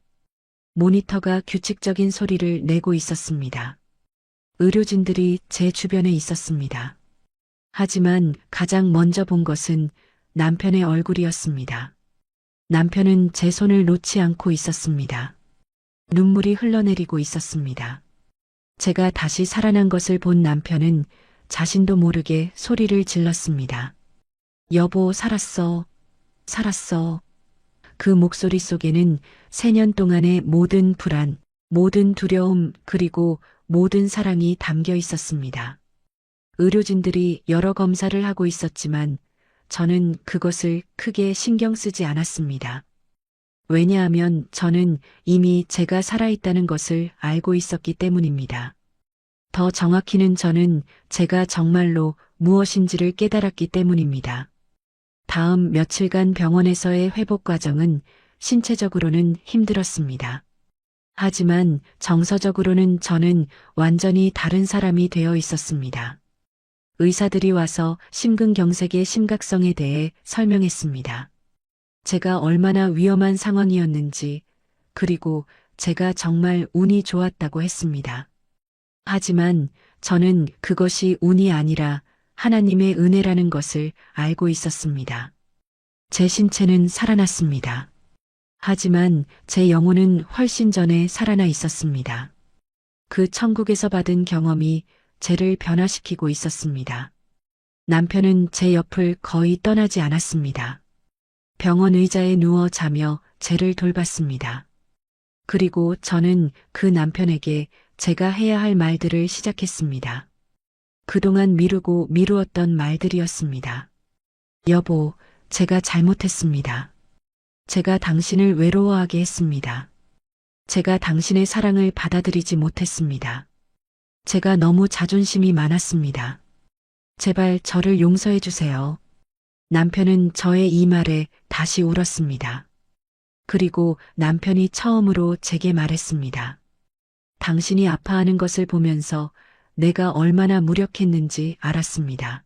모니터가 규칙적인 소리를 내고 있었습니다. 의료진들이 제 주변에 있었습니다. 하지만 가장 먼저 본 것은 남편의 얼굴이었습니다. 남편은 제 손을 놓지 않고 있었습니다. 눈물이 흘러내리고 있었습니다. 제가 다시 살아난 것을 본 남편은 자신도 모르게 소리를 질렀습니다. 여보, 살았어. 살았어. 그 목소리 속에는 4년 동안의 모든 불안, 모든 두려움, 그리고 모든 사랑이 담겨 있었습니다. 의료진들이 여러 검사를 하고 있었지만 저는 그것을 크게 신경 쓰지 않았습니다. 왜냐하면 저는 이미 제가 살아있다는 것을 알고 있었기 때문입니다. 더 정확히는 저는 제가 정말로 무엇인지를 깨달았기 때문입니다. 다음 며칠간 병원에서의 회복 과정은 신체적으로는 힘들었습니다. 하지만 정서적으로는 저는 완전히 다른 사람이 되어 있었습니다. 의사들이 와서 심근경색의 심각성에 대해 설명했습니다. 제가 얼마나 위험한 상황이었는지, 그리고 제가 정말 운이 좋았다고 했습니다. 하지만 저는 그것이 운이 아니라 하나님의 은혜라는 것을 알고 있었습니다. 제 신체는 살아났습니다. 하지만 제 영혼은 훨씬 전에 살아나 있었습니다. 그 천국에서 받은 경험이 죄를 변화시키고 있었습니다. 남편은 제 옆을 거의 떠나지 않았습니다. 병원 의자에 누워 자며 죄를 돌봤습니다. 그리고 저는 그 남편에게 제가 해야 할 말들을 시작했습니다. 그동안 미루고 미루었던 말들이었습니다. 여보, 제가 잘못했습니다. 제가 당신을 외로워하게 했습니다. 제가 당신의 사랑을 받아들이지 못했습니다. 제가 너무 자존심이 많았습니다. 제발 저를 용서해 주세요. 남편은 저의 이 말에 다시 울었습니다. 그리고 남편이 처음으로 제게 말했습니다. 당신이 아파하는 것을 보면서 내가 얼마나 무력했는지 알았습니다.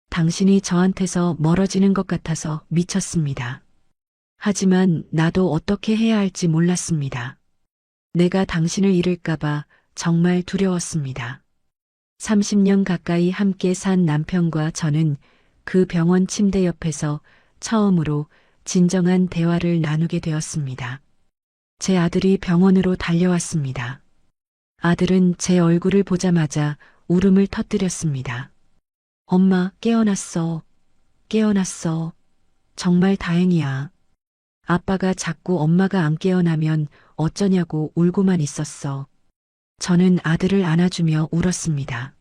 당신이 저한테서 멀어지는 것 같아서 미쳤습니다. 하지만 나도 어떻게 해야 할지 몰랐습니다. 내가 당신을 잃을까봐 정말 두려웠습니다. 30년 가까이 함께 산 남편과 저는 그 병원 침대 옆에서 처음으로 진정한 대화를 나누게 되었습니다. 제 아들이 병원으로 달려왔습니다. 아들은 제 얼굴을 보자마자 울음을 터뜨렸습니다. 엄마, 깨어났어. 깨어났어. 정말 다행이야. 아빠가 자꾸 엄마가 안 깨어나면 어쩌냐고 울고만 있었어. 저는 아들을 안아주며 울었습니다.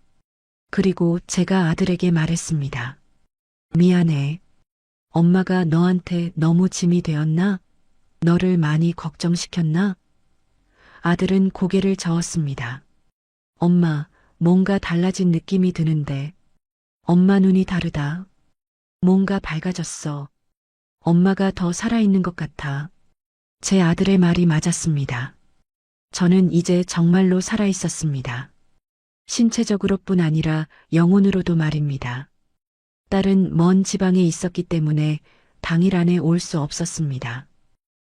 그리고 제가 아들에게 말했습니다. 미안해. 엄마가 너한테 너무 짐이 되었나? 너를 많이 걱정시켰나? 아들은 고개를 저었습니다. 엄마, 뭔가 달라진 느낌이 드는데. 엄마 눈이 다르다. 뭔가 밝아졌어. 엄마가 더 살아있는 것 같아. 제 아들의 말이 맞았습니다. 저는 이제 정말로 살아있었습니다. 신체적으로뿐 아니라 영혼으로도 말입니다. 딸은 먼 지방에 있었기 때문에 당일 안에 올 수 없었습니다.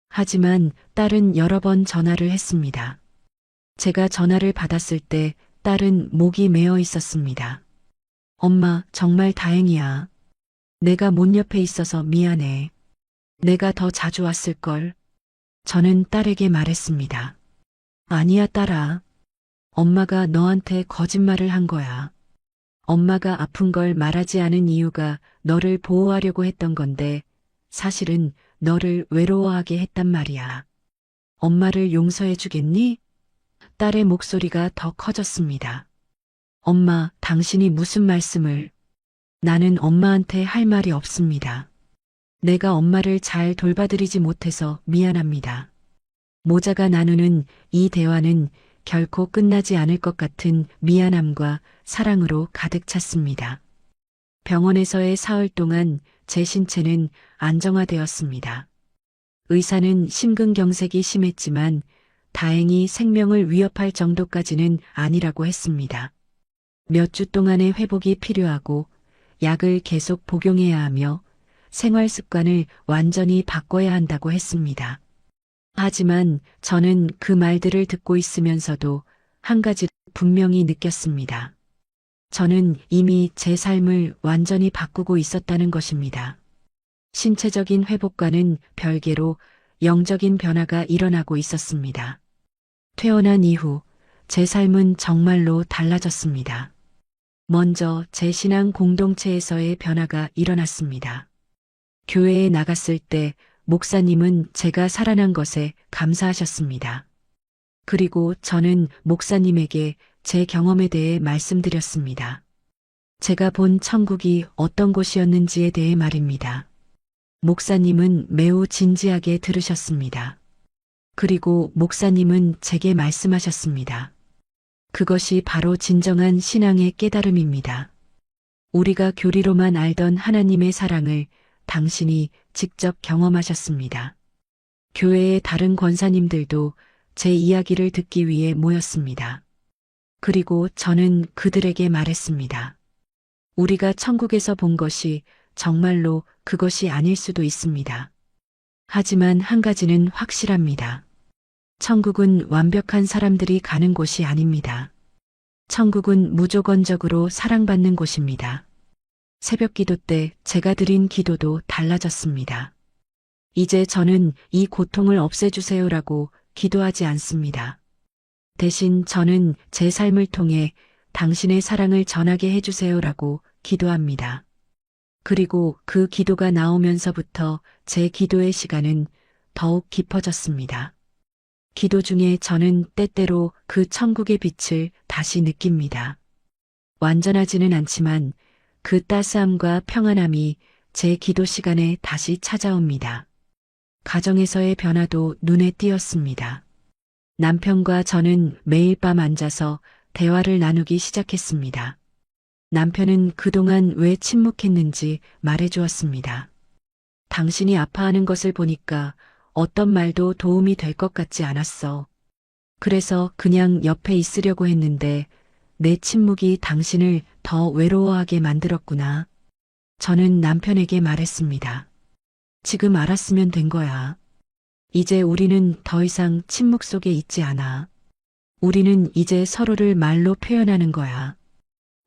하지만 딸은 여러 번 전화를 했습니다. 제가 전화를 받았을 때 딸은 목이 메어 있었습니다. 엄마, 정말 다행이야. 내가 못 옆에 있어서 미안해. 내가 더 자주 왔을걸. 저는 딸에게 말했습니다. 아니야, 딸아. 엄마가 너한테 거짓말을 한 거야. 엄마가 아픈 걸 말하지 않은 이유가 너를 보호하려고 했던 건데 사실은 너를 외로워하게 했단 말이야. 엄마를 용서해 주겠니? 딸의 목소리가 더 커졌습니다. 엄마, 당신이 무슨 말씀을... 나는 엄마한테 할 말이 없습니다. 내가 엄마를 잘 돌봐드리지 못해서 미안합니다. 모자가 나누는 이 대화는 결코 끝나지 않을 것 같은 미안함과 사랑으로 가득 찼습니다. 병원에서의 사흘 동안 제 신체는 안정화되었습니다. 의사는 심근경색이 심했지만 다행히 생명을 위협할 정도까지는 아니라고 했습니다. 몇 주 동안의 회복이 필요하고 약을 계속 복용해야 하며 생활 습관을 완전히 바꿔야 한다고 했습니다. 하지만 저는 그 말들을 듣고 있으면서도 한 가지를 분명히 느꼈습니다. 저는 이미 제 삶을 완전히 바꾸고 있었다는 것입니다. 신체적인 회복과는 별개로 영적인 변화가 일어나고 있었습니다. 퇴원한 이후 제 삶은 정말로 달라졌습니다. 먼저 제 신앙 공동체에서의 변화가 일어났습니다. 교회에 나갔을 때 목사님은 제가 살아난 것에 감사하셨습니다. 그리고 저는 목사님에게 제 경험에 대해 말씀드렸습니다. 제가 본 천국이 어떤 곳이었는지에 대해 말입니다. 목사님은 매우 진지하게 들으셨습니다. 그리고 목사님은 제게 말씀하셨습니다. 그것이 바로 진정한 신앙의 깨달음입니다. 우리가 교리로만 알던 하나님의 사랑을 당신이 직접 경험하셨습니다. 교회의 다른 권사님들도 제 이야기를 듣기 위해 모였습니다. 그리고 저는 그들에게 말했습니다. 우리가 천국에서 본 것이 정말로 그것이 아닐 수도 있습니다. 하지만 한 가지는 확실합니다. 천국은 완벽한 사람들이 가는 곳이 아닙니다. 천국은 무조건적으로 사랑받는 곳입니다. 새벽 기도 때 제가 드린 기도도 달라졌습니다. 이제 저는 이 고통을 없애주세요라고 기도하지 않습니다. 대신 저는 제 삶을 통해 당신의 사랑을 전하게 해주세요라고 기도합니다. 그리고 그 기도가 나오면서부터 제 기도의 시간은 더욱 깊어졌습니다. 기도 중에 저는 때때로 그 천국의 빛을 다시 느낍니다. 완전하지는 않지만 그 따스함과 평안함이 제 기도 시간에 다시 찾아옵니다. 가정에서의 변화도 눈에 띄었습니다. 남편과 저는 매일 밤 앉아서 대화를 나누기 시작했습니다. 남편은 그동안 왜 침묵했는지 말해주었습니다. 당신이 아파하는 것을 보니까 어떤 말도 도움이 될 것 같지 않았어. 그래서 그냥 옆에 있으려고 했는데 내 침묵이 당신을 더 외로워하게 만들었구나. 저는 남편에게 말했습니다. 지금 알았으면 된 거야. 이제 우리는 더 이상 침묵 속에 있지 않아. 우리는 이제 서로를 말로 표현하는 거야.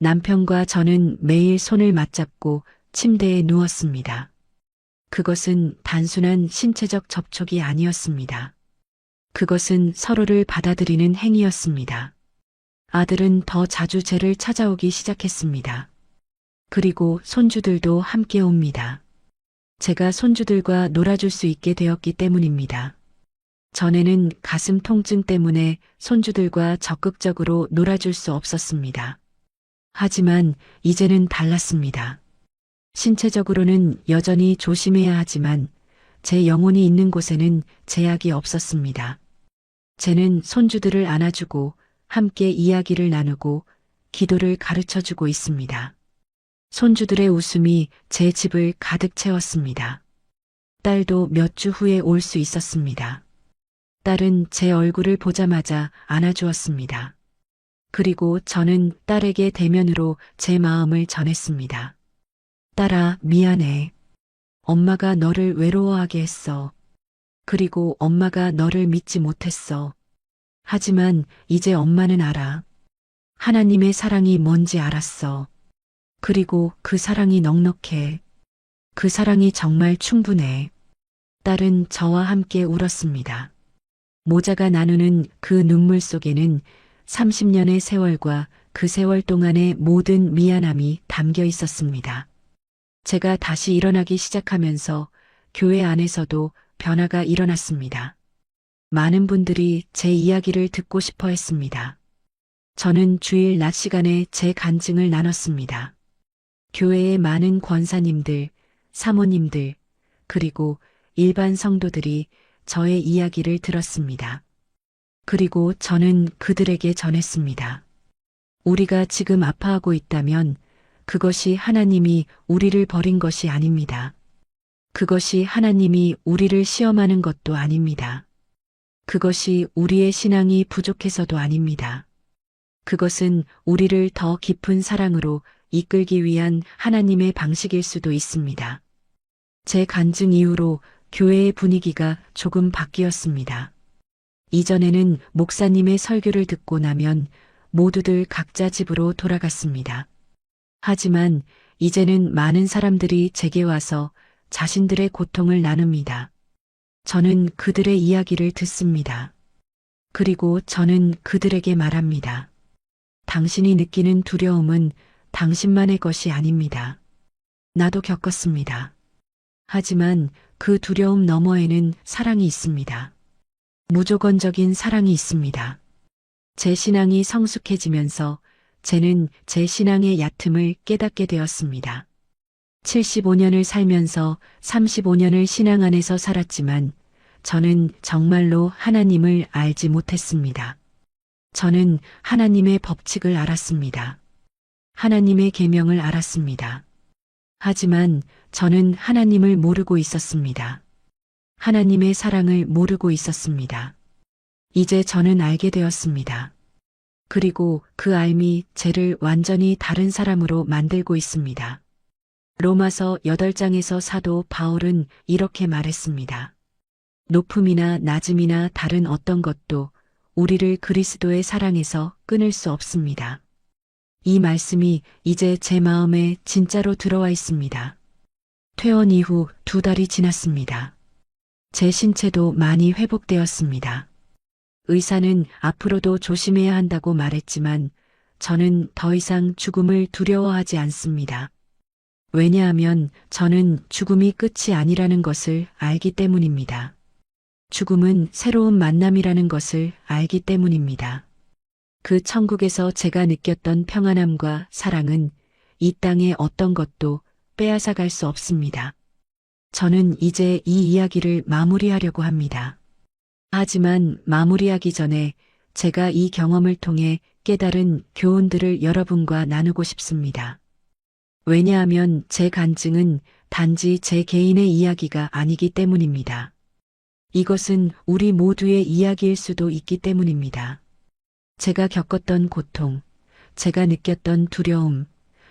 남편과 저는 매일 손을 맞잡고 침대에 누웠습니다. 그것은 단순한 신체적 접촉이 아니었습니다. 그것은 서로를 받아들이는 행위였습니다. 아들은 더 자주 제를 찾아오기 시작했습니다. 그리고 손주들도 함께 옵니다. 제가 손주들과 놀아줄 수 있게 되었기 때문입니다. 전에는 가슴 통증 때문에 손주들과 적극적으로 놀아줄 수 없었습니다. 하지만 이제는 달랐습니다. 신체적으로는 여전히 조심해야 하지만 제 영혼이 있는 곳에는 제약이 없었습니다. 쟤는 손주들을 안아주고 함께 이야기를 나누고 기도를 가르쳐주고 있습니다. 손주들의 웃음이 제 집을 가득 채웠습니다. 딸도 몇 주 후에 올 수 있었습니다. 딸은 제 얼굴을 보자마자 안아주었습니다. 그리고 저는 딸에게 대면으로 제 마음을 전했습니다. 딸아, 미안해. 엄마가 너를 외로워하게 했어. 그리고 엄마가 너를 믿지 못했어. 하지만 이제 엄마는 알아. 하나님의 사랑이 뭔지 알았어. 그리고 그 사랑이 넉넉해. 그 사랑이 정말 충분해. 딸은 저와 함께 울었습니다. 모자가 나누는 그 눈물 속에는 30년의 세월과 그 세월 동안의 모든 미안함이 담겨 있었습니다. 제가 다시 일어나기 시작하면서 교회 안에서도 변화가 일어났습니다. 많은 분들이 제 이야기를 듣고 싶어 했습니다. 저는 주일 낮 시간에 제 간증을 나눴습니다. 교회의 많은 권사님들, 사모님들, 그리고 일반 성도들이 저의 이야기를 들었습니다. 그리고 저는 그들에게 전했습니다. 우리가 지금 아파하고 있다면 그것이 하나님이 우리를 버린 것이 아닙니다. 그것이 하나님이 우리를 시험하는 것도 아닙니다. 그것이 우리의 신앙이 부족해서도 아닙니다. 그것은 우리를 더 깊은 사랑으로 이끌기 위한 하나님의 방식일 수도 있습니다. 제 간증 이후로 교회의 분위기가 조금 바뀌었습니다. 이전에는 목사님의 설교를 듣고 나면 모두들 각자 집으로 돌아갔습니다. 하지만 이제는 많은 사람들이 제게 와서 자신들의 고통을 나눕니다. 저는 그들의 이야기를 듣습니다. 그리고 저는 그들에게 말합니다. 당신이 느끼는 두려움은 당신만의 것이 아닙니다. 나도 겪었습니다. 하지만 그 두려움 너머에는 사랑이 있습니다. 무조건적인 사랑이 있습니다. 제 신앙이 성숙해지면서 쟤는 제 신앙의 얕음을 깨닫게 되었습니다. 75년을 살면서 35년을 신앙 안에서 살았지만 저는 정말로 하나님을 알지 못했습니다. 저는 하나님의 법칙을 알았습니다. 하나님의 계명을 알았습니다. 하지만 저는 하나님을 모르고 있었습니다. 하나님의 사랑을 모르고 있었습니다. 이제 저는 알게 되었습니다. 그리고 그 알미 쟤를 완전히 다른 사람으로 만들고 있습니다. 로마서 8장에서 사도 바울은 이렇게 말했습니다. 높음이나 낮음이나 다른 어떤 것도 우리를 그리스도의 사랑에서 끊을 수 없습니다. 이 말씀이 이제 제 마음에 진짜로 들어와 있습니다. 퇴원 이후 2달이 지났습니다. 제 신체도 많이 회복되었습니다. 의사는 앞으로도 조심해야 한다고 말했지만 저는 더 이상 죽음을 두려워하지 않습니다. 왜냐하면 저는 죽음이 끝이 아니라는 것을 알기 때문입니다. 죽음은 새로운 만남이라는 것을 알기 때문입니다. 그 천국에서 제가 느꼈던 평안함과 사랑은 이 땅의 어떤 것도 빼앗아 갈 수 없습니다. 저는 이제 이 이야기를 마무리하려고 합니다. 하지만 마무리하기 전에 제가 이 경험을 통해 깨달은 교훈들을 여러분과 나누고 싶습니다. 왜냐하면 제 간증은 단지 제 개인의 이야기가 아니기 때문입니다. 이것은 우리 모두의 이야기일 수도 있기 때문입니다. 제가 겪었던 고통, 제가 느꼈던 두려움,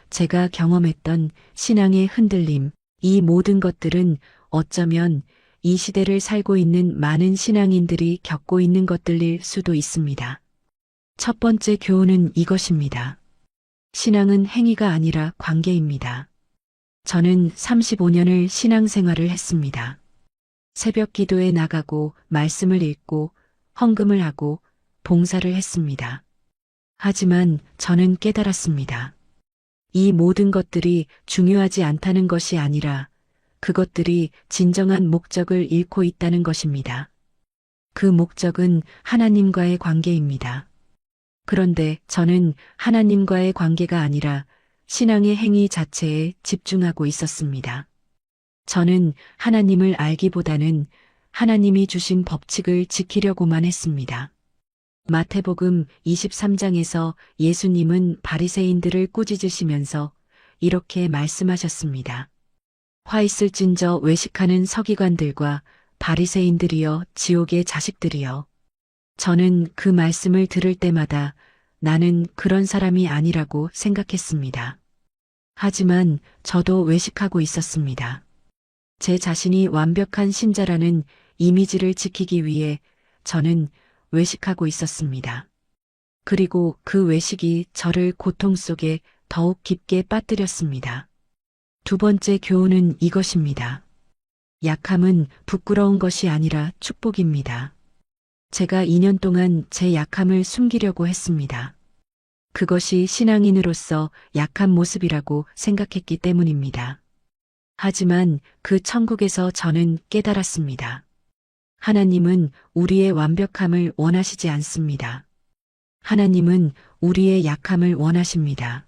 제가 경험했던 신앙의 흔들림, 이 모든 것들은 어쩌면 이 시대를 살고 있는 많은 신앙인들이 겪고 있는 것들일 수도 있습니다. 첫 번째 교훈은 이것입니다. 신앙은 행위가 아니라 관계입니다. 저는 35년을 신앙생활을 했습니다. 새벽 기도에 나가고 말씀을 읽고 헌금을 하고 봉사를 했습니다. 하지만 저는 깨달았습니다. 이 모든 것들이 중요하지 않다는 것이 아니라 그것들이 진정한 목적을 잃고 있다는 것입니다. 그 목적은 하나님과의 관계입니다. 그런데 저는 하나님과의 관계가 아니라 신앙의 행위 자체에 집중하고 있었습니다. 저는 하나님을 알기보다는 하나님이 주신 법칙을 지키려고만 했습니다. 마태복음 23장에서 예수님은 바리새인들을 꾸짖으시면서 이렇게 말씀하셨습니다. 화 있을진저 외식하는 서기관들과 바리새인들이여 지옥의 자식들이여. 저는 그 말씀을 들을 때마다 나는 그런 사람이 아니라고 생각했습니다. 하지만 저도 외식하고 있었습니다. 제 자신이 완벽한 신자라는 이미지를 지키기 위해 저는 외식하고 있었습니다. 그리고 그 외식이 저를 고통 속에 더욱 깊게 빠뜨렸습니다. 두 번째 교훈은 이것입니다. 약함은 부끄러운 것이 아니라 축복입니다. 제가 2년 동안 제 약함을 숨기려고 했습니다. 그것이 신앙인으로서 약한 모습이라고 생각했기 때문입니다. 하지만 그 천국에서 저는 깨달았습니다. 하나님은 우리의 완벽함을 원하시지 않습니다. 하나님은 우리의 약함을 원하십니다.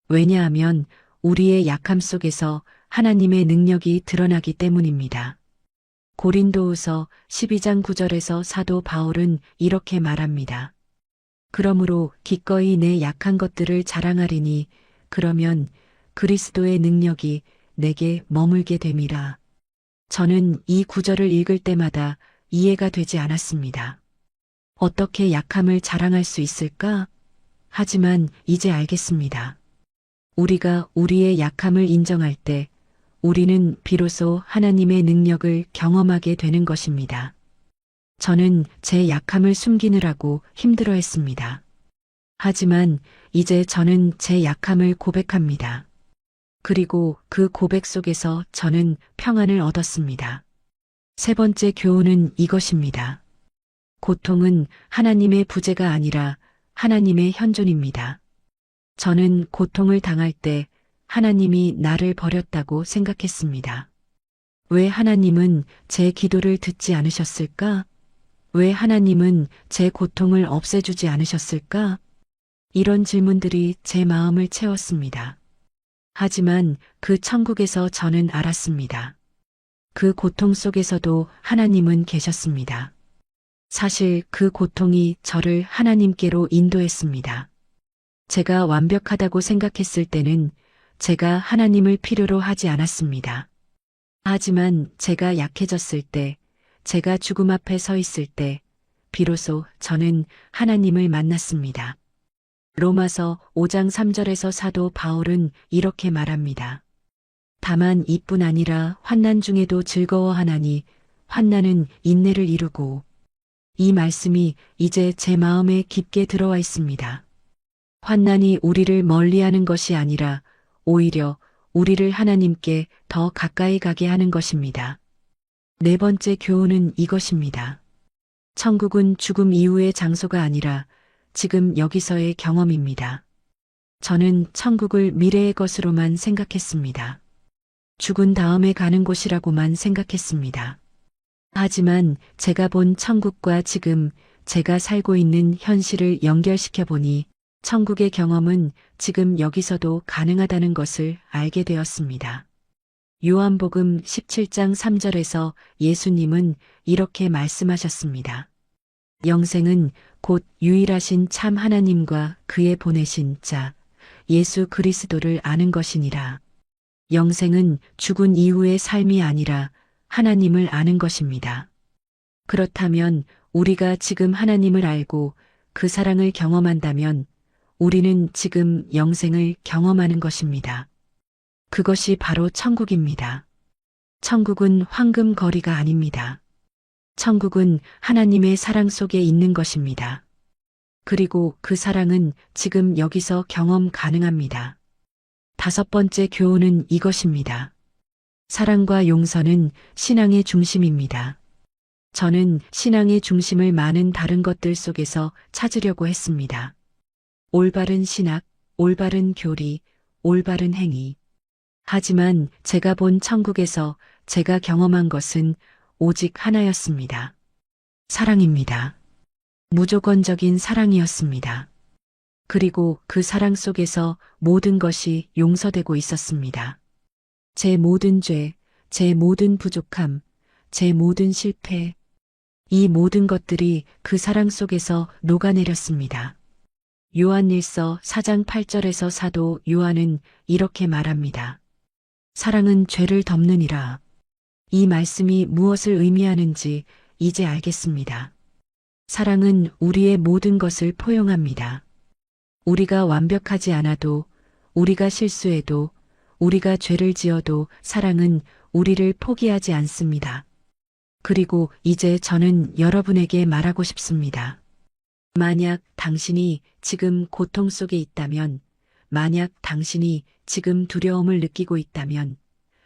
왜냐하면 우리의 약함 속에서 하나님의 능력이 드러나기 때문입니다. 고린도후서 12장 9절에서 사도 바울은 이렇게 말합니다. 그러므로 기꺼이 내 약한 것들을 자랑하리니 그러면 그리스도의 능력이 내게 머물게 됨이라. 저는 이 구절을 읽을 때마다 이해가 되지 않았습니다. 어떻게 약함을 자랑할 수 있을까? 하지만 이제 알겠습니다. 우리가 우리의 약함을 인정할 때 우리는 비로소 하나님의 능력을 경험하게 되는 것입니다. 저는 제 약함을 숨기느라고 힘들어했습니다. 하지만 이제 저는 제 약함을 고백합니다. 그리고 그 고백 속에서 저는 평안을 얻었습니다. 세 번째 교훈은 이것입니다. 고통은 하나님의 부재가 아니라 하나님의 현존입니다. 저는 고통을 당할 때 하나님이 나를 버렸다고 생각했습니다. 왜 하나님은 제 기도를 듣지 않으셨을까? 왜 하나님은 제 고통을 없애주지 않으셨을까? 이런 질문들이 제 마음을 채웠습니다. 하지만 그 천국에서 저는 알았습니다. 그 고통 속에서도 하나님은 계셨습니다. 사실 그 고통이 저를 하나님께로 인도했습니다. 제가 완벽하다고 생각했을 때는 제가 하나님을 필요로 하지 않았습니다. 하지만 제가 약해졌을 때, 제가 죽음 앞에 서 있을 때, 비로소 저는 하나님을 만났습니다. 로마서 5장 3절에서 사도 바울은 이렇게 말합니다. 다만 이뿐 아니라 환난 중에도 즐거워하나니 환난은 인내를 이루고. 이 말씀이 이제 제 마음에 깊게 들어와 있습니다. 환난이 우리를 멀리하는 것이 아니라 오히려 우리를 하나님께 더 가까이 가게 하는 것입니다. 네 번째 교훈은 이것입니다. 천국은 죽음 이후의 장소가 아니라 지금 여기서의 경험입니다. 저는 천국을 미래의 것으로만 생각했습니다. 죽은 다음에 가는 곳이라고만 생각했습니다. 하지만 제가 본 천국과 지금 제가 살고 있는 현실을 연결시켜 보니 천국의 경험은 지금 여기서도 가능하다는 것을 알게 되었습니다. 요한복음 17장 3절에서 예수님은 이렇게 말씀하셨습니다. 영생은 곧 유일하신 참 하나님과 그의 보내신 자, 예수 그리스도를 아는 것이니라. 영생은 죽은 이후의 삶이 아니라 하나님을 아는 것입니다. 그렇다면 우리가 지금 하나님을 알고 그 사랑을 경험한다면 우리는 지금 영생을 경험하는 것입니다. 그것이 바로 천국입니다. 천국은 황금 거리가 아닙니다. 천국은 하나님의 사랑 속에 있는 것입니다. 그리고 그 사랑은 지금 여기서 경험 가능합니다. 다섯 번째 교훈은 이것입니다. 사랑과 용서는 신앙의 중심입니다. 저는 신앙의 중심을 많은 다른 것들 속에서 찾으려고 했습니다. 올바른 신학, 올바른 교리, 올바른 행위. 하지만 제가 본 천국에서 제가 경험한 것은 오직 하나였습니다. 사랑입니다. 무조건적인 사랑이었습니다. 그리고 그 사랑 속에서 모든 것이 용서되고 있었습니다. 제 모든 죄, 제 모든 부족함, 제 모든 실패, 이 모든 것들이 그 사랑 속에서 녹아내렸습니다. 요한일서 4장 8절에서 사도 요한은 이렇게 말합니다. 사랑은 죄를 덮느니라. 이 말씀이 무엇을 의미하는지 이제 알겠습니다. 사랑은 우리의 모든 것을 포용합니다. 우리가 완벽하지 않아도, 우리가 실수해도, 우리가 죄를 지어도 사랑은 우리를 포기하지 않습니다. 그리고 이제 저는 여러분에게 말하고 싶습니다. 만약 당신이 지금 고통 속에 있다면, 만약 당신이 지금 두려움을 느끼고 있다면,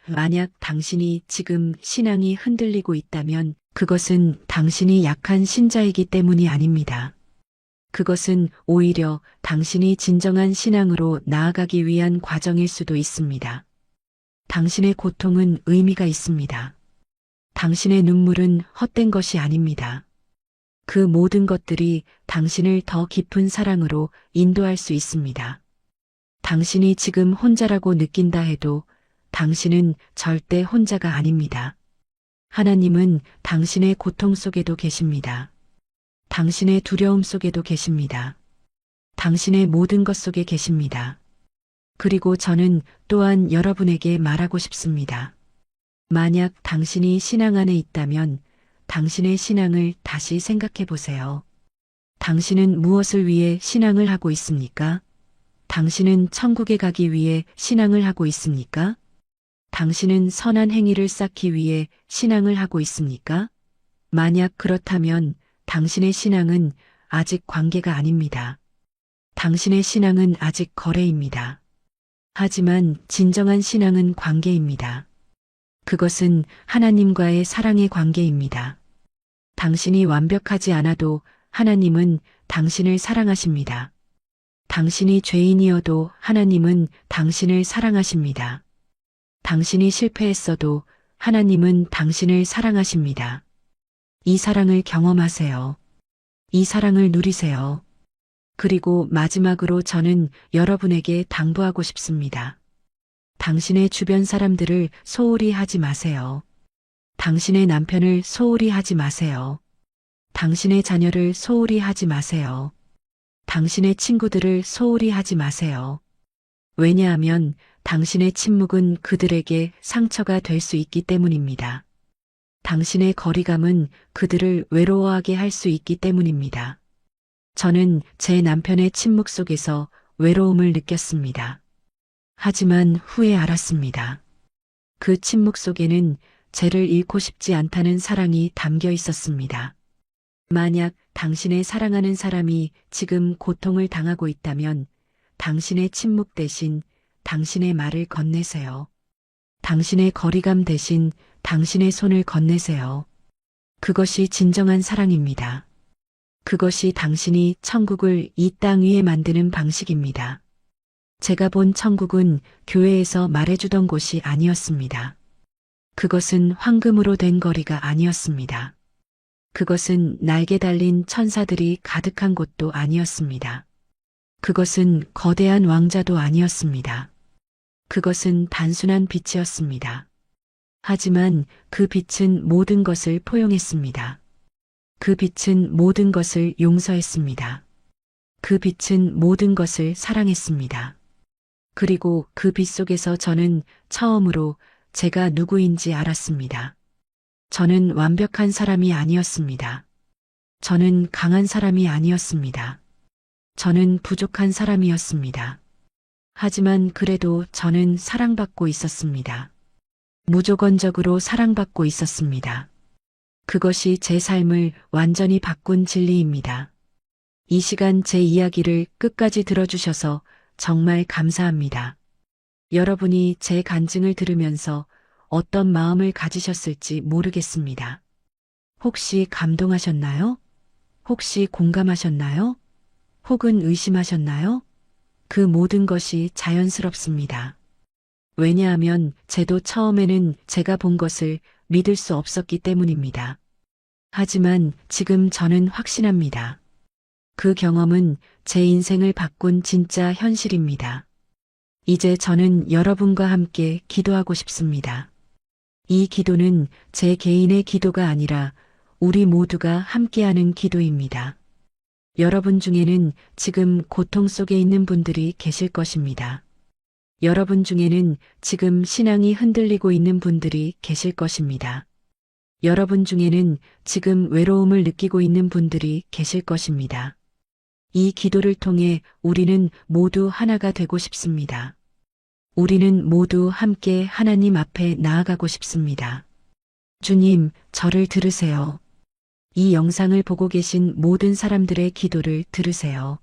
만약 당신이 지금 신앙이 흔들리고 있다면 그것은 당신이 약한 신자이기 때문이 아닙니다. 그것은 오히려 당신이 진정한 신앙으로 나아가기 위한 과정일 수도 있습니다. 당신의 고통은 의미가 있습니다. 당신의 눈물은 헛된 것이 아닙니다. 그 모든 것들이 당신을 더 깊은 사랑으로 인도할 수 있습니다. 당신이 지금 혼자라고 느낀다 해도 당신은 절대 혼자가 아닙니다. 하나님은 당신의 고통 속에도 계십니다. 당신의 두려움 속에도 계십니다. 당신의 모든 것 속에 계십니다. 그리고 저는 또한 여러분에게 말하고 싶습니다. 만약 당신이 신앙 안에 있다면 당신의 신앙을 다시 생각해 보세요. 당신은 무엇을 위해 신앙을 하고 있습니까? 당신은 천국에 가기 위해 신앙을 하고 있습니까? 당신은 선한 행위를 쌓기 위해 신앙을 하고 있습니까? 만약 그렇다면 당신의 신앙은 아직 관계가 아닙니다. 당신의 신앙은 아직 거래입니다. 하지만 진정한 신앙은 관계입니다. 그것은 하나님과의 사랑의 관계입니다. 당신이 완벽하지 않아도 하나님은 당신을 사랑하십니다. 당신이 죄인이어도 하나님은 당신을 사랑하십니다. 당신이 실패했어도 하나님은 당신을 사랑하십니다. 이 사랑을 경험하세요. 이 사랑을 누리세요. 그리고 마지막으로 저는 여러분에게 당부하고 싶습니다. 당신의 주변 사람들을 소홀히 하지 마세요. 당신의 남편을 소홀히 하지 마세요. 당신의 자녀를 소홀히 하지 마세요. 당신의 친구들을 소홀히 하지 마세요. 왜냐하면 당신의 침묵은 그들에게 상처가 될 수 있기 때문입니다. 당신의 거리감은 그들을 외로워하게 할 수 있기 때문입니다. 저는 제 남편의 침묵 속에서 외로움을 느꼈습니다. 하지만 후에 알았습니다. 그 침묵 속에는 죄를 잃고 싶지 않다는 사랑이 담겨 있었습니다. 만약 당신의 사랑하는 사람이 지금 고통을 당하고 있다면 당신의 침묵 대신 당신의 말을 건네세요. 당신의 거리감 대신 당신의 손을 건네세요. 그것이 진정한 사랑입니다. 그것이 당신이 천국을 이 땅 위에 만드는 방식입니다. 제가 본 천국은 교회에서 말해주던 곳이 아니었습니다. 그것은 황금으로 된 거리가 아니었습니다. 그것은 날개 달린 천사들이 가득한 곳도 아니었습니다. 그것은 거대한 왕자도 아니었습니다. 그것은 단순한 빛이었습니다. 하지만 그 빛은 모든 것을 포용했습니다. 그 빛은 모든 것을 용서했습니다. 그 빛은 모든 것을 사랑했습니다. 그리고 그 빛 속에서 저는 처음으로 제가 누구인지 알았습니다. 저는 완벽한 사람이 아니었습니다. 저는 강한 사람이 아니었습니다. 저는 부족한 사람이었습니다. 하지만 그래도 저는 사랑받고 있었습니다. 무조건적으로 사랑받고 있었습니다. 그것이 제 삶을 완전히 바꾼 진리입니다. 이 시간 제 이야기를 끝까지 들어주셔서 정말 감사합니다. 여러분이 제 간증을 들으면서 어떤 마음을 가지셨을지 모르겠습니다. 혹시 감동하셨나요? 혹시 공감하셨나요? 혹은 의심하셨나요? 그 모든 것이 자연스럽습니다. 왜냐하면 제도 처음에는 제가 본 것을 믿을 수 없었기 때문입니다. 하지만 지금 저는 확신합니다. 그 경험은 제 인생을 바꾼 진짜 현실입니다. 이제 저는 여러분과 함께 기도하고 싶습니다. 이 기도는 제 개인의 기도가 아니라 우리 모두가 함께하는 기도입니다. 여러분 중에는 지금 고통 속에 있는 분들이 계실 것입니다. 여러분 중에는 지금 신앙이 흔들리고 있는 분들이 계실 것입니다. 여러분 중에는 지금 외로움을 느끼고 있는 분들이 계실 것입니다. 이 기도를 통해 우리는 모두 하나가 되고 싶습니다. 우리는 모두 함께 하나님 앞에 나아가고 싶습니다. 주님, 저를 들으세요. 이 영상을 보고 계신 모든 사람들의 기도를 들으세요.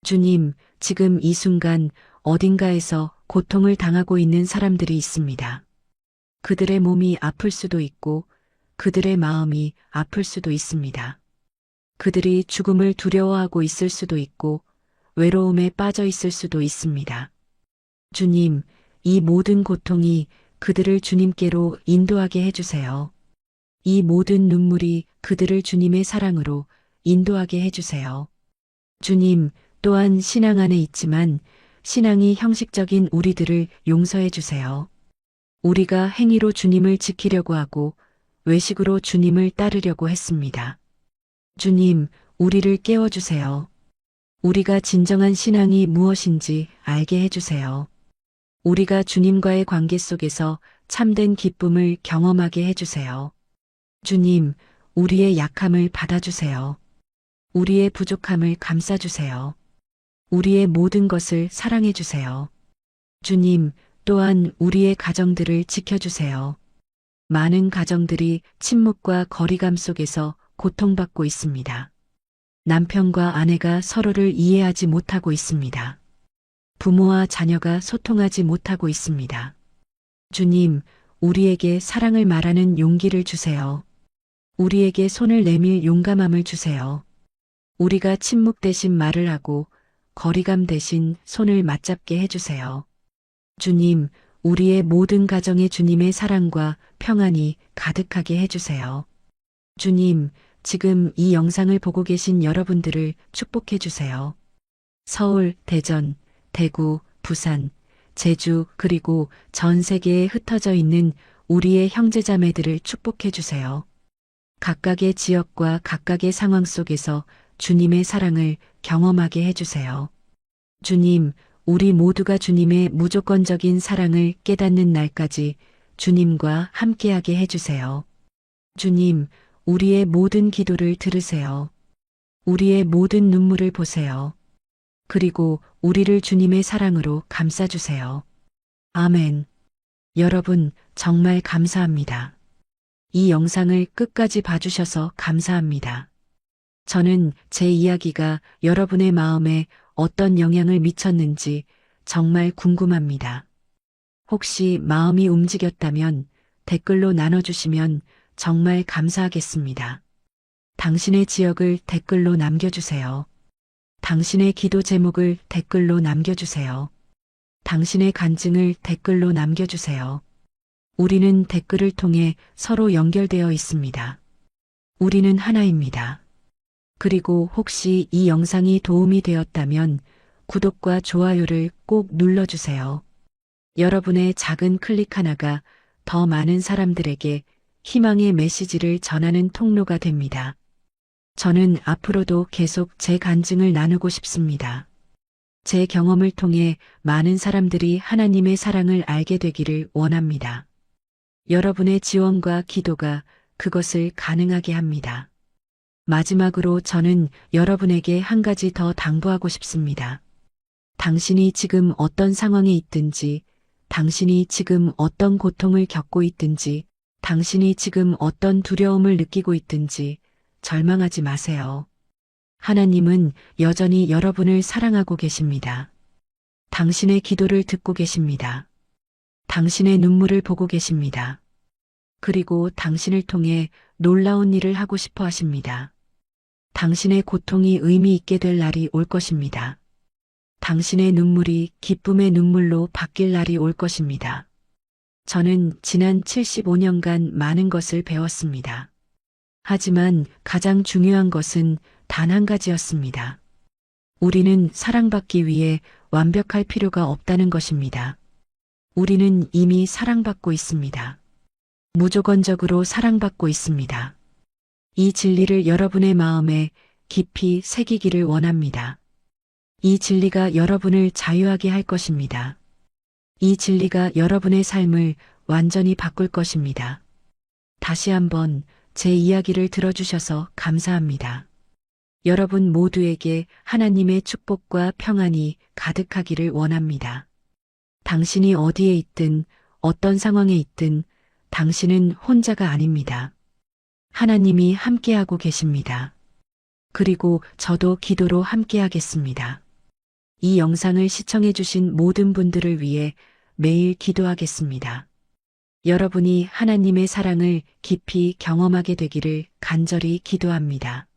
주님, 지금 이 순간 어딘가에서 고통을 당하고 있는 사람들이 있습니다. 그들의 몸이 아플 수도 있고 그들의 마음이 아플 수도 있습니다. 그들이 죽음을 두려워하고 있을 수도 있고 외로움에 빠져 있을 수도 있습니다. 주님, 이 모든 고통이 그들을 주님께로 인도하게 해주세요. 이 모든 눈물이 그들을 주님의 사랑으로 인도하게 해주세요. 주님, 또한 신앙 안에 있지만 신앙이 형식적인 우리들을 용서해 주세요. 우리가 행위로 주님을 지키려고 하고 외식으로 주님을 따르려고 했습니다. 주님, 우리를 깨워주세요. 우리가 진정한 신앙이 무엇인지 알게 해주세요. 우리가 주님과의 관계 속에서 참된 기쁨을 경험하게 해주세요. 주님, 우리의 약함을 받아주세요. 우리의 부족함을 감싸주세요. 우리의 모든 것을 사랑해주세요. 주님, 또한 우리의 가정들을 지켜주세요. 많은 가정들이 침묵과 거리감 속에서 고통받고 있습니다. 남편과 아내가 서로를 이해하지 못하고 있습니다. 부모와 자녀가 소통하지 못하고 있습니다. 주님, 우리에게 사랑을 말하는 용기를 주세요. 우리에게 손을 내밀 용감함을 주세요. 우리가 침묵 대신 말을 하고 거리감 대신 손을 맞잡게 해주세요. 주님, 우리의 모든 가정에 주님의 사랑과 평안이 가득하게 해주세요. 주님, 지금 이 영상을 보고 계신 여러분들을 축복해 주세요. 서울, 대전, 대구, 부산, 제주 그리고 전 세계에 흩어져 있는 우리의 형제자매들을 축복해 주세요. 각각의 지역과 각각의 상황 속에서 주님의 사랑을 경험하게 해주세요. 주님, 우리 모두가 주님의 무조건적인 사랑을 깨닫는 날까지 주님과 함께하게 해주세요. 주님, 우리의 모든 기도를 들으세요. 우리의 모든 눈물을 보세요. 그리고 우리를 주님의 사랑으로 감싸주세요. 아멘. 여러분, 정말 감사합니다. 이 영상을 끝까지 봐주셔서 감사합니다. 저는 제 이야기가 여러분의 마음에 어떤 영향을 미쳤는지 정말 궁금합니다. 혹시 마음이 움직였다면 댓글로 나눠주시면 정말 감사하겠습니다. 당신의 지역을 댓글로 남겨주세요. 당신의 기도 제목을 댓글로 남겨주세요. 당신의 간증을 댓글로 남겨주세요. 우리는 댓글을 통해 서로 연결되어 있습니다. 우리는 하나입니다. 그리고 혹시 이 영상이 도움이 되었다면 구독과 좋아요를 꼭 눌러주세요. 여러분의 작은 클릭 하나가 더 많은 사람들에게 희망의 메시지를 전하는 통로가 됩니다. 저는 앞으로도 계속 제 간증을 나누고 싶습니다. 제 경험을 통해 많은 사람들이 하나님의 사랑을 알게 되기를 원합니다. 여러분의 지원과 기도가 그것을 가능하게 합니다. 마지막으로 저는 여러분에게 한 가지 더 당부하고 싶습니다. 당신이 지금 어떤 상황에 있든지, 당신이 지금 어떤 고통을 겪고 있든지, 당신이 지금 어떤 두려움을 느끼고 있든지 절망하지 마세요. 하나님은 여전히 여러분을 사랑하고 계십니다. 당신의 기도를 듣고 계십니다. 당신의 눈물을 보고 계십니다. 그리고 당신을 통해 놀라운 일을 하고 싶어 하십니다. 당신의 고통이 의미 있게 될 날이 올 것입니다. 당신의 눈물이 기쁨의 눈물로 바뀔 날이 올 것입니다. 저는 지난 75년간 많은 것을 배웠습니다. 하지만 가장 중요한 것은 단 한 가지였습니다. 우리는 사랑받기 위해 완벽할 필요가 없다는 것입니다. 우리는 이미 사랑받고 있습니다. 무조건적으로 사랑받고 있습니다. 이 진리를 여러분의 마음에 깊이 새기기를 원합니다. 이 진리가 여러분을 자유하게 할 것입니다. 이 진리가 여러분의 삶을 완전히 바꿀 것입니다. 다시 한번 제 이야기를 들어주셔서 감사합니다. 여러분 모두에게 하나님의 축복과 평안이 가득하기를 원합니다. 당신이 어디에 있든 어떤 상황에 있든 당신은 혼자가 아닙니다. 하나님이 함께하고 계십니다. 그리고 저도 기도로 함께하겠습니다. 이 영상을 시청해주신 모든 분들을 위해 매일 기도하겠습니다. 여러분이 하나님의 사랑을 깊이 경험하게 되기를 간절히 기도합니다.